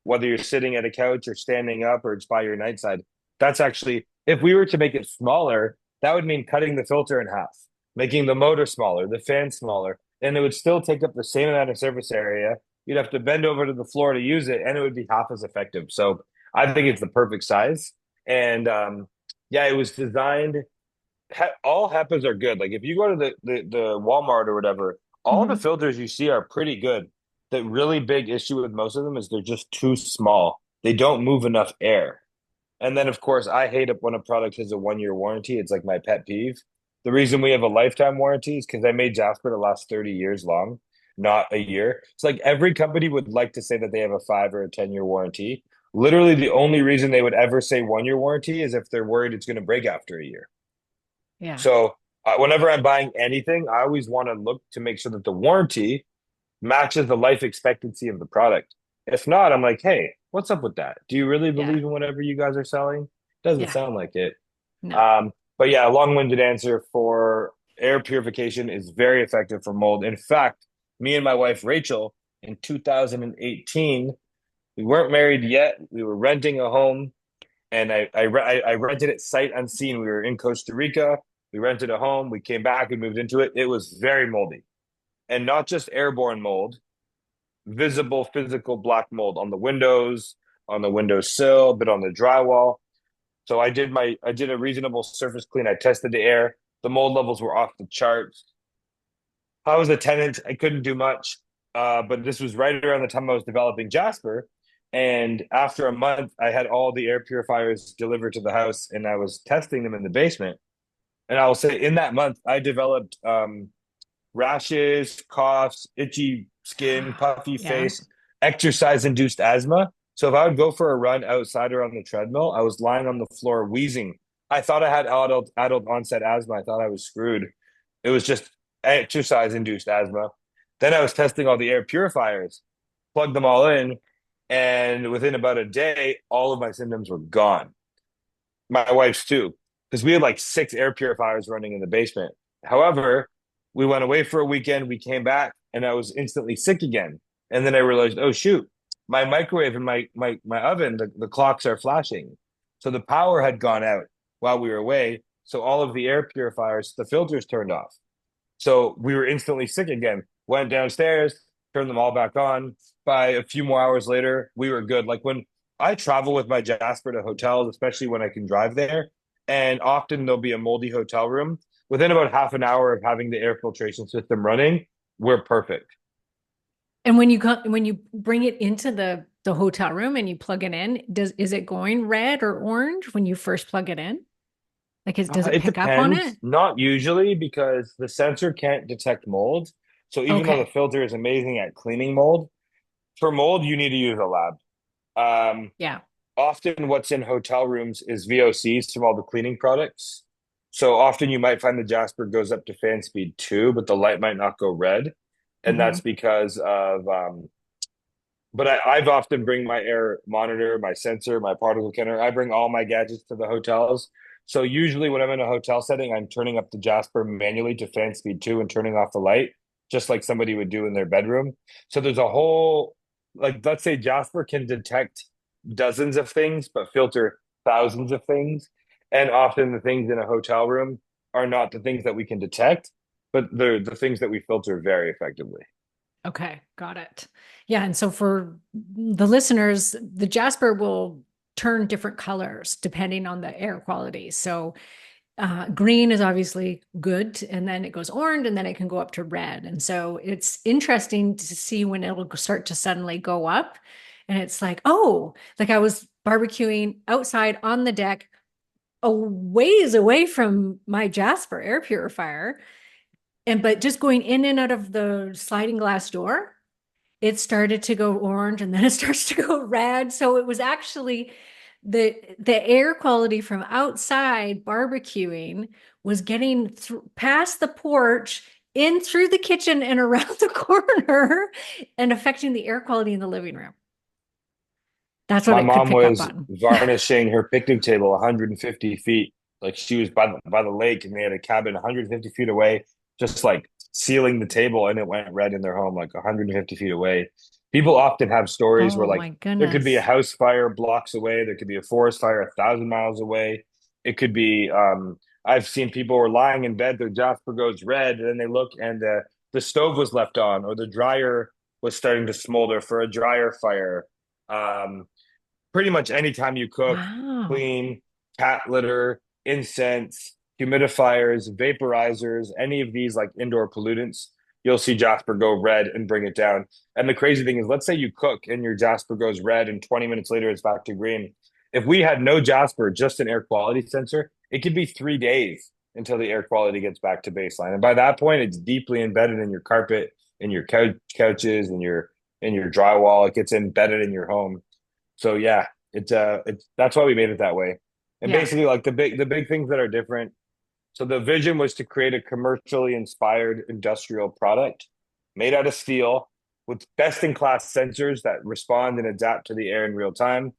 whether you're sitting at a couch or standing up or it's by your nightside. That's actually, if we were to make it smaller, that would mean cutting the filter in half, making the motor smaller, the fan smaller, and it would still take up the same amount of surface area. You'd have to bend over to the floor to use it, and it would be half as effective. So I think it's the perfect size. And yeah, it was designed. All HEPAs are good. Like if you go to the Walmart or whatever, all the Hmm. filters you see are pretty good. The really big issue with most of them is they're just too small. They don't move enough air. And then, of course, I hate it when a product has a 1 year warranty. It's like my pet peeve. The reason we have a lifetime warranty is because I made Jaspr to last 30 years long, not a year. It's like every company would like to say that they have a 5 or a 10-year warranty. Literally, the only reason they would ever say 1 year warranty is if they're worried it's going to break after a year. Yeah. So, whenever I'm buying anything, I always want to look to make sure that the warranty matches the life expectancy of the product. If not, I'm like, hey, what's up with that? Do you really Yeah. believe in whatever you guys are selling? Doesn't Yeah. sound like it. No. But yeah, a long-winded answer for air purification is very effective for mold. In fact, me and my wife Rachel in 2018, we weren't married yet. We were renting a home, and I rented it sight unseen. We were in Costa Rica. We rented a home. We came back. We moved into it. It was very moldy, and not just airborne mold, visible physical black mold on the windows, on the windowsill, but on the drywall. So I did a reasonable surface clean. I tested the air. The mold levels were off the charts. I was a tenant. I couldn't do much. But this was right around the time I was developing Jaspr. And after a month, I had all the air purifiers delivered to the house and I was testing them in the basement. And I will say in that month, I developed rashes, coughs, itchy skin, puffy Yeah. face, exercise induced asthma. So if I would go for a run outside or on the treadmill, I was lying on the floor wheezing. I thought I had adult onset asthma. I thought I was screwed. It was just exercise induced asthma. Then I was testing all the air purifiers, plugged them all in, and within about a day, all of my symptoms were gone. My wife's too, because we had like 6 air purifiers running in the basement. However, we went away for a weekend. We came back, and I was instantly sick again. And then I realized, oh shoot, my microwave and my oven, the clocks are flashing. So the power had gone out while we were away. So all of the air purifiers, the filters turned off. So we were instantly sick again. Went downstairs, turned them all back on. By a few more hours later, we were good. Like when I travel with my Jaspr to hotels, especially when I can drive there, and often there'll be a moldy hotel room. Within about half an hour of having the air filtration system running, we're perfect. And when you bring it into the hotel room and you plug it in, is it going red or orange when you first plug it in? Like, does it It pick up on it? depends. Not usually because the sensor can't detect mold. So even though the Okay. filter is amazing at cleaning mold, for mold, you need to use a lab. Um, Yeah. Often what's in hotel rooms is VOCs from all the cleaning products. So often you might find the Jaspr goes up to fan speed 2, but the light might not go red. And Hmm. that's because of but I've often bring my air monitor, my sensor, my particle counter. I bring all my gadgets to the hotels. So usually when I'm in a hotel setting, I'm turning up the Jaspr manually to fan speed 2 and turning off the light, just like somebody would do in their bedroom. So there's a whole, like, let's say Jasper can detect dozens of things, but filter thousands of things. And often the things in a hotel room are not the things that we can detect, but they're the things that we filter very effectively. Okay, got it. Yeah, and so for the listeners, the Jasper will turn different colors depending on the air quality. So green is obviously good, and then it goes orange, and then it can go up to red. And so it's interesting to see when it'll start to suddenly go up. And it's like, oh, like I was barbecuing outside on the deck, a ways away from my Jasper air purifier, and but just going in and out of the sliding glass door, it started to go orange and then it starts to go red. So it was actually the air quality from outside barbecuing was getting past the porch, in through the kitchen and around the corner, and affecting the air quality in the living room. That's what My it could mom pick up was on. varnishing her picnic table 150 feet. Like she was by the lake and they had a cabin 150 feet away, just like sealing the table and it went red in their home, like 150 feet away. People often have stories where Oh like my there could be a goodness. house fire blocks away, there could be a forest fire 1,000 miles away. It could be I've seen people were lying in bed, their Jasper goes red, and then they look and the stove was left on or the dryer was starting to smolder for a dryer fire. Um, Pretty much anytime you cook, Wow. clean, cat litter, incense, humidifiers, vaporizers, any of these like indoor pollutants, you'll see Jasper go red and bring it down. And the crazy thing is, let's say you cook and your Jasper goes red and 20 minutes later it's back to green. If we had no Jasper, just an air quality sensor, it could be 3 days until the air quality gets back to baseline. And by that point, it's deeply embedded in your carpet, in your couches, in your drywall. It gets embedded in your home. So yeah, it's that's why we made it that way. And Yeah. basically like the big things that are different. So the vision was to create a commercially inspired industrial product made out of steel with best in class sensors that respond and adapt to the air in real time.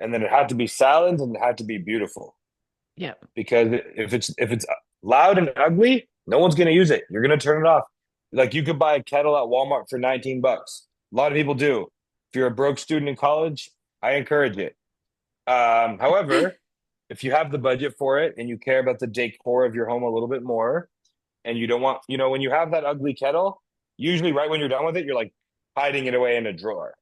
And then it had to be silent and it had to be beautiful Yeah. because if it's loud and ugly, no one's going to use it. You're going to turn it off. Like you could buy a kettle at Walmart for 19 bucks. A lot of people do. If you're a broke student in college, I encourage it. However, if you have the budget for it and you care about the decor of your home a little bit more, and you don't want, when you have that ugly kettle, usually right when you're done with it, you're like hiding it away in a drawer.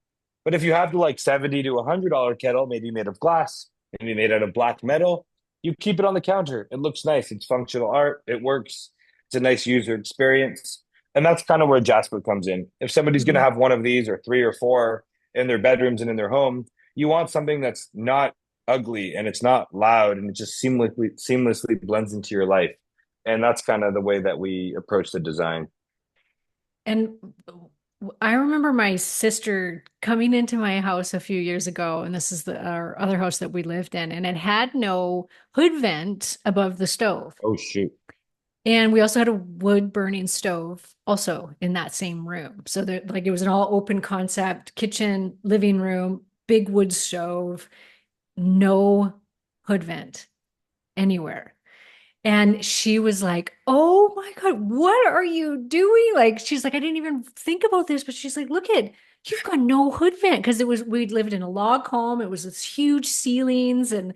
But if you have the like 70 to $100 kettle, maybe made of glass, maybe made out of black metal, you keep it on the counter. It looks nice. It's functional art. It works. It's a nice user experience. And that's kind of where Jasper comes in. If somebody's going to Mhm. have one of these or three or four in their bedrooms and in their home, you want something that's not ugly and it's not loud and it just seamlessly blends into your life. And that's kind of the way that we approach the design. And I remember my sister coming into my house a few years ago, and this is our other house that we lived in, and it had no hood vent above the stove. Oh shoot. And we also had a wood burning stove also in that same room. So that like it was an all open concept, kitchen, living room, big wood stove, no hood vent anywhere. And she was like, "Oh my God, what are you doing?" Like, she's like, "I didn't even think about this," but she's like, "Look at, you've got no hood vent." Because we'd lived in a log home. It was this huge ceilings. And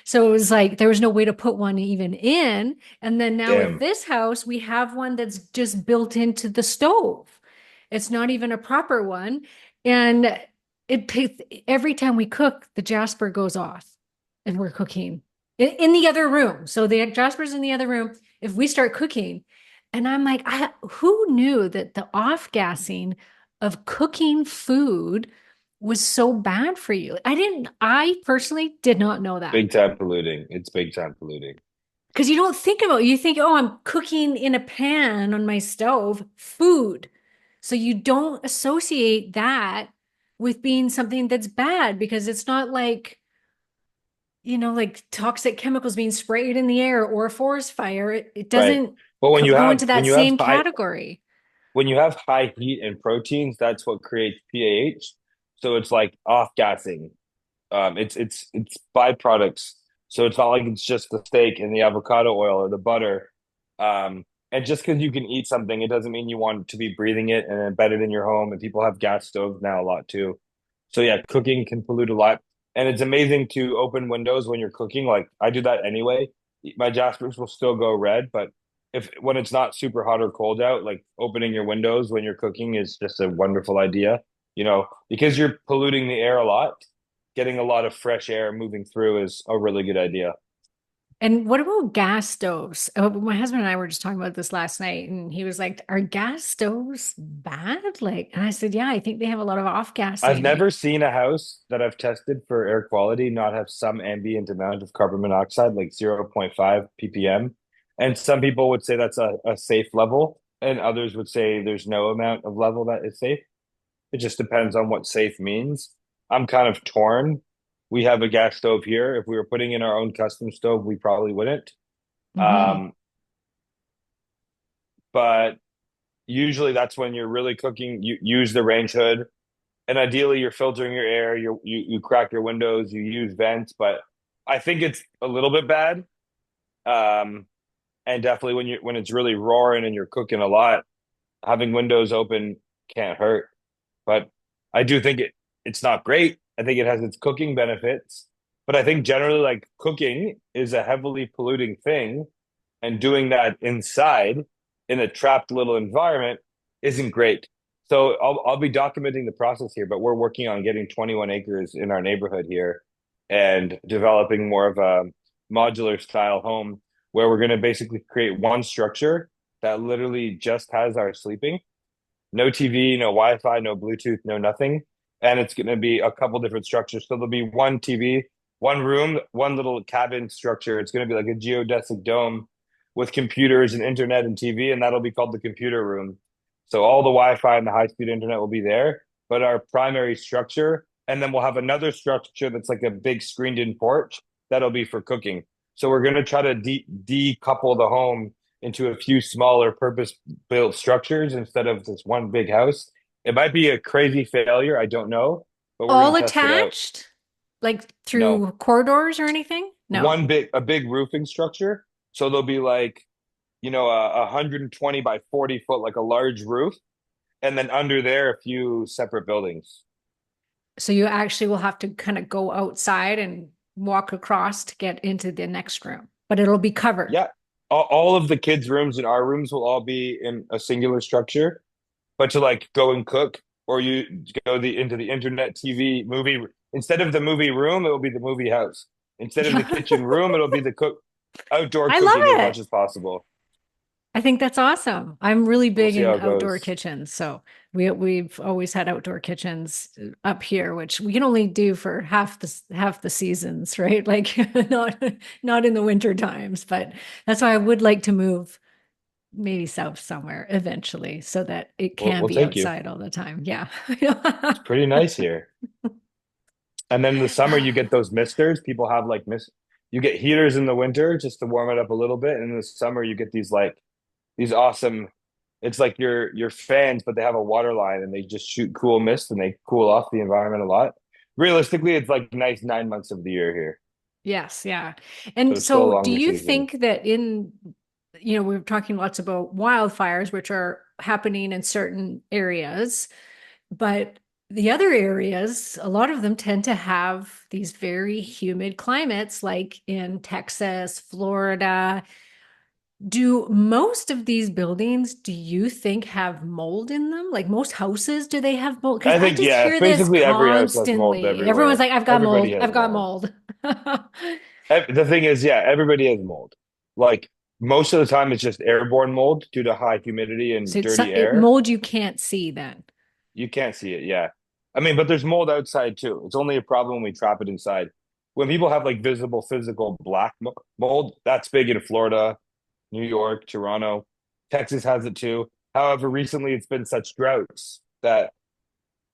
so it was like, there was no way to put one even in. And then now with Damn. this house, we have one that's just built into the stove. It's not even a proper one. And every time we cook, the Jasper goes off and we're cooking in the other room. So the Jasper's in the other room. If we start cooking, and I'm like, who knew that the off gassing of cooking food was so bad for you? I personally did not know that. Big time polluting. It's big time polluting. Because you don't think about it. You think, oh, I'm cooking in a pan on my stove, food. So you don't associate that with being something that's bad because it's not like, like toxic chemicals being sprayed in the air or a forest fire. It Right. doesn't But go into that same category. when you have high heat and proteins, that's what creates PAH. So it's like off gassing. It's byproducts. So it's not like it's just the steak and the avocado oil or the butter. And just because you can eat something, it doesn't mean you want to be breathing it and embed it in your home. And people have gas stoves now a lot too. So yeah, cooking can pollute a lot. And it's amazing to open windows when you're cooking. Like I do that anyway. My Jaspers will still go red, but if when it's not super hot or cold out, like opening your windows when you're cooking is just a wonderful idea. Because you're polluting the air a lot, getting a lot of fresh air moving through is a really good idea. And what about gas stoves? My husband and I were just talking about this last night, and he was like, "Are gas stoves bad?" Like, and I said, "Yeah, I think they have a lot of off I've gassing." never seen a house that I've tested for air quality not have some ambient amount of carbon monoxide, like zero point 0.5 ppm. And some people would say that's a safe level, and others would say there's no amount of level that is safe. It just depends on what safe means. I'm kind of torn. We have a gas stove here. If we were putting in our own custom stove, we probably wouldn't. Hmm. Um, but usually that's when you're really cooking. You use the range hood, and ideally you're filtering your air. You crack your windows. You use vents, but I think it's a little bit bad. Um, and definitely when it's really roaring and you're cooking a lot, having windows open can't hurt. But I do think it's not great. I think it has its cooking benefits, but I think generally like cooking is a heavily polluting thing, and doing that inside in a trapped little environment isn't great. So I'll be documenting the process here, but we're working on getting 21 acres in our neighborhood here and developing more of a modular style home where we're going to basically create one structure that literally just has our sleeping, no TV, no Wi-Fi, no Bluetooth, no nothing. And it's going to be a couple different structures. So there'll be one TV, one room, one little cabin structure. It's going to be like a geodesic dome with computers and internet and TV, and that'll be called the computer room. So all the Wi-Fi and the high-speed internet will be there, but our primary structure, and then we'll have another structure that's like a big screened-in porch that'll be for cooking. So we're going to try to decouple the home into a few smaller purpose-built structures instead of this one big house. It might be a crazy failure, I don't know, but we're going All to test it out. attached, like No, through corridors or anything? No. a big roofing structure. So there'll be like, a 120 by 40 foot, like a large roof, and then under there, a few separate buildings. So you actually will have to kind of go outside and walk across to get into the next room, but it'll be covered. Yeah, all of the kids' rooms and our rooms will all be in a singular structure. But to like go and cook, or you go into the internet, TV, movie, instead of the movie room, it will be the movie house. Instead of the kitchen room, it'll be the outdoor I love cooking as much it. as possible. I think that's awesome. I'm really We'll big see in how it outdoor goes. kitchens. So we've always had outdoor kitchens up here, which we can only do for half the seasons, right? Like not in the winter times, but that's why I would like to move maybe south somewhere eventually so that it can We'll be take you. outside all the time. Yeah. It's pretty nice here. And then in the summer, you get those misters. People have like you get heaters in the winter just to warm it up a little bit. And in the summer, you get these awesome, it's like your fans, but they have a water line and they just shoot cool mist and they cool off the environment a lot. Realistically, it's like nice 9 months of the year here. Yes, yeah. So And it's still a so do longer you season. think that we're talking lots about wildfires, which are happening in certain areas, but the other areas, a lot of them tend to have these very humid climates, like in Texas, Florida. Do most of these buildings, do you think have mold in them? Like most houses, do they have mold? Because I I think, just yeah, hear this basically every house has mold constantly. Everyone's everywhere. like, I've got Everybody mold. has I've got mold. mold. The thing is, yeah, everybody has mold. Like most of the time, it's just airborne mold due to high humidity So and it's dirty air. mold you can't see then. You can't see it, yeah. I mean, but there's mold outside too. It's only a problem when we trap it inside. when people have like visible physical black mold, that's big in Florida, New York, Toronto. Texas has it too. However, recently it's been such droughts that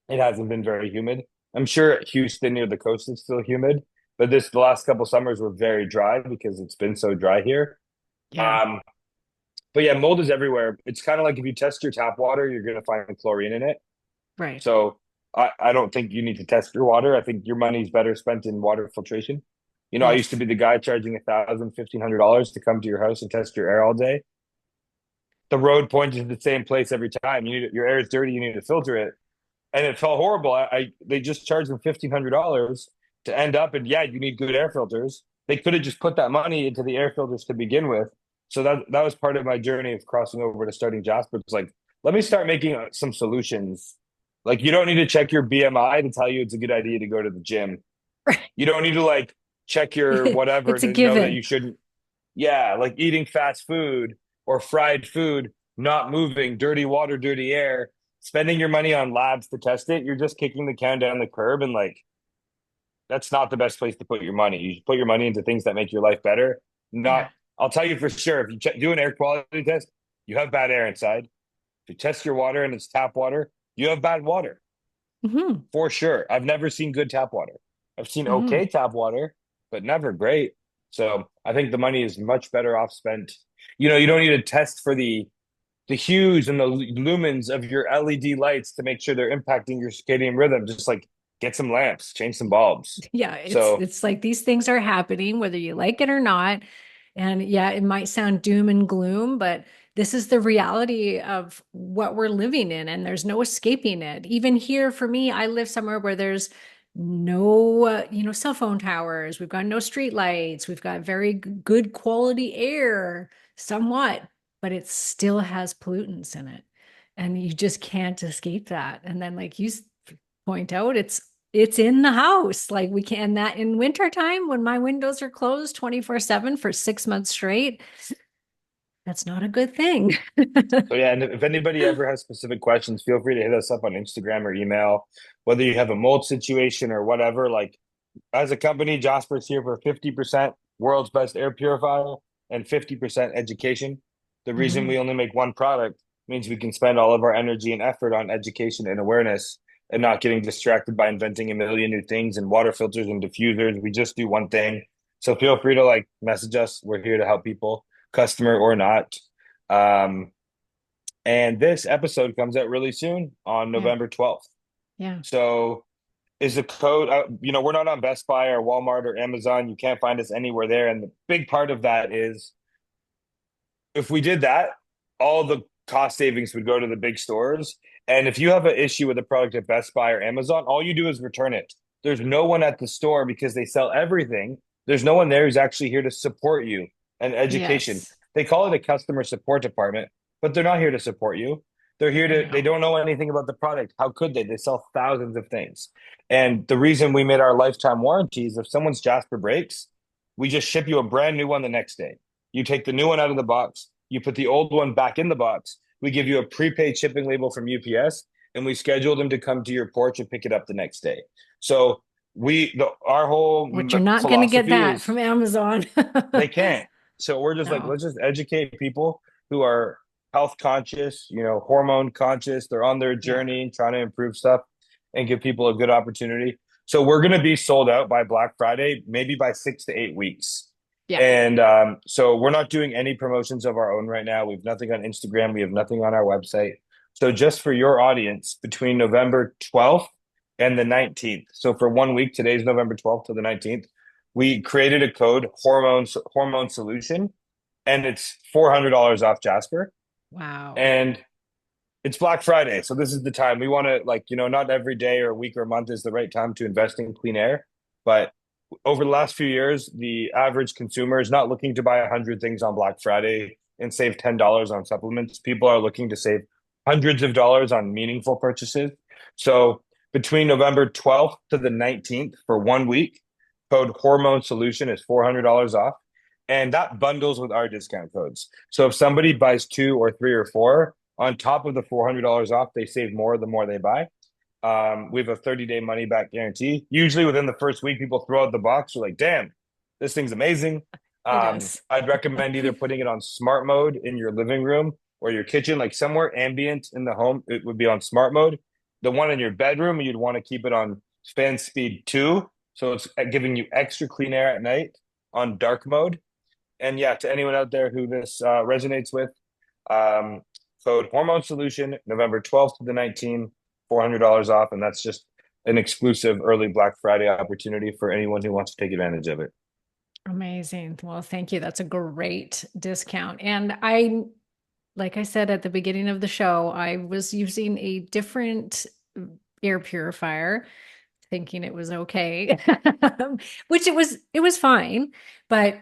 it hasn't been very humid. I'm sure Houston near the coast is still humid, but the last couple summers were very dry because it's been so dry here. Yeah. Um, but yeah, mold is everywhere. It's kind of like if you test your tap water, you're going to find chlorine in it. Right. So I don't think you need to test your water. I think your money's better spent in water filtration. I used to Yes. be the guy charging $1,000, $1,500 to come to your house and test your air all day. The road points to the same place every time. Your air is dirty. You need to filter it, and it felt horrible. They just charged them $1,500 to end up, and yeah, you need good air filters. They could have just put that money into the air filters to begin with. So that was part of my journey of crossing over to starting Jaspr. It's like, let me start making some solutions. Like, you don't need to check your BMI to tell you it's a good idea to go to the gym. You don't need to like check your whatever It's a to know that given. you shouldn't. Yeah, like eating fast food or fried food, not moving, dirty water, dirty air, spending your money on labs to test it. You're just kicking the can down the curb, and like that's not the best place to put your money. You should put your money into things that make your life better. Yeah. Not, I'll tell you for sure, if you do an air quality test, you have bad air inside. If you test your water and it's tap water, you have bad water Hmm. for sure. I've never seen good tap water. I've seen Hmm. okay tap water, but never great. So I think the money is much better off spent. You don't need to test for the hues and the lumens of your LED lights to make sure they're impacting your circadian rhythm. Just like get some lamps, change some bulbs. Yeah, So it's like these things are happening whether you like it or not. And yeah, it might sound doom and gloom, but this is the reality of what we're living in, and there's no escaping it. Even here for me, I live somewhere where there's no, cell phone towers. We've got no street lights. We've got very good quality air, somewhat, but it still has pollutants in it. And you just can't escape that. And then, like you point out, it's in the house. Like we can that in wintertime when my windows are closed 24/7 for 6 months straight. That's not a good thing. so yeah, and if anybody ever has specific questions, feel free to hit us up on Instagram or email, whether you have a mold situation or whatever. Like as a company, Jasper's here for 50% world's best air purifier and 50% education. The reason Mhm. we only make one product means we can spend all of our energy and effort on education and awareness and not getting distracted by inventing a million new things and water filters and diffusers. We just do one thing. So feel free to like message us. We're here to help people, customer or not. Um, and this episode comes out really soon on Yeah. November 12th. Yeah. So is the code, we're not on Best Buy or Walmart or Amazon. You can't find us anywhere there. And the big part of that is if we did that, all the cost savings would go to the big stores. And if you have an issue with a product at Best Buy or Amazon, all you do is return it. There's no one at the store because they sell everything. There's no one there who's actually here to support you and education. Yes. They call it a customer support department, but they're not here to support you. They No. don't know anything about the product. How could they? They sell thousands of things. And the reason we made our lifetime warranties, if someone's Jasper breaks, we just ship you a brand new one the next day. You take the new one out of the box, you put the old one back in the box. We give you a prepaid shipping label from UPS, and we schedule them to come to your porch and pick it up the next day. So our whole Which you're not going to get philosophy that is from Amazon. they can't. So we're just like, No. let's just educate people who are health conscious, hormone conscious. They're on their Yeah. journey trying to improve stuff and give people a good opportunity. So we're going to be sold out by Black Friday, maybe by 6 to 8 weeks. Yeah. And so we're not doing any promotions of our own right now. We have nothing on Instagram. We have nothing on our website. So just for your audience, between November 12th and the 19th. So for 1 week, today's November 12th to the 19th, we created a code hormone solution, and it's $400 off Jaspr. Wow. And it's Black Friday, so this is the time we want to like not every day or week or month is the right time to invest in clean air, but over the last few years, the average consumer is not looking to buy 100 things on Black Friday and save $10 on supplements. People are looking to save hundreds of dollars on meaningful purchases. So between November 12th to the 19th for 1 week, code Hormone Solution is $400 off. And that bundles with our discount codes. So if somebody buys two or three or four, on top of the $400 off, they save more the more they buy. We have a 30-day money back guarantee. Usually within the first week, people throw out the box. They're like, damn, this thing's amazing. It is. I'd recommend either putting it on smart mode in your living room or your kitchen, like somewhere ambient in the home, it would be on smart mode. The one in your bedroom, you'd want to keep it on fan speed 2. So it's giving you extra clean air at night on dark mode. And yeah, to anyone out there who this resonates with, um, code Hormone Solution, November 12th to the 19th, $400 off. And that's just an exclusive early Black Friday opportunity for anyone who wants to take advantage of it. Amazing. Well, thank you. That's a great discount. And I, like I said at the beginning of the show, I was using a different air purifier, thinking it was okay, which it was fine, but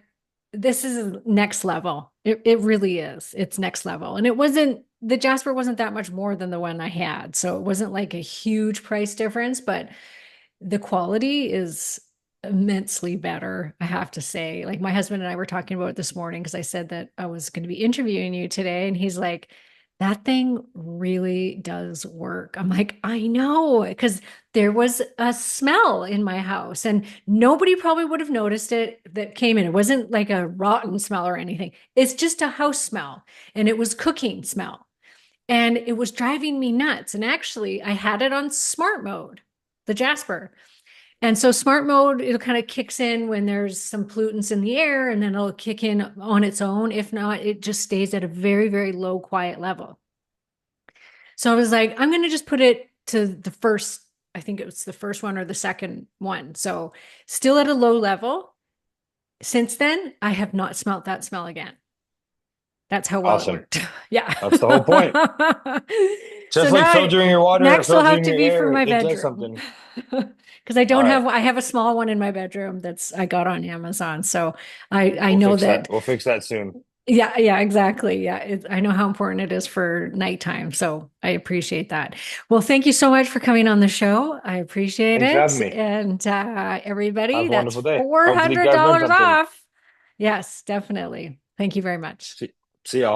this is next level. It really is. It's next level. And the Jaspr wasn't that much more than the one I had. So it wasn't like a huge price difference, but the quality is immensely better, I have to say. Like my husband and I were talking about it this morning because I said that I was going to be interviewing you today, and he's like, that thing really does work. I'm like, I know, because there was a smell in my house and nobody probably would have noticed it that came in. It wasn't like a rotten smell or anything. It's just a house smell, and it was cooking smell. And it was driving me nuts. And actually, I had it on smart mode, the Jaspr. And so smart mode, it kind of kicks in when there's some pollutants in the air, and then it'll kick in on its own. If not, it just stays at a very, very low, quiet level. So I was like, I'm going to just put it to the first, I think it was the first one or the second one. So still at a low level. Since then, I have not smelt that smell again. That's how well it Awesome. worked. Yeah. That's the whole point. So Just like now filtering your water or next will have filtering to your be for air, my it does bedroom. something. Because I All don't right. have, I have a small one in my bedroom that's I got on Amazon. So I We'll know fix that. that, We'll fix that soon. yeah, yeah, exactly. Yeah. I know how important it is for nighttime. So I appreciate that. Well, thank you so much for coming on the show. I appreciate Thanks for it. having me. And everybody, Have a that's wonderful day. Hopefully you guys learned $400 something. off. Yes, definitely. Thank you very much. See, see y'all.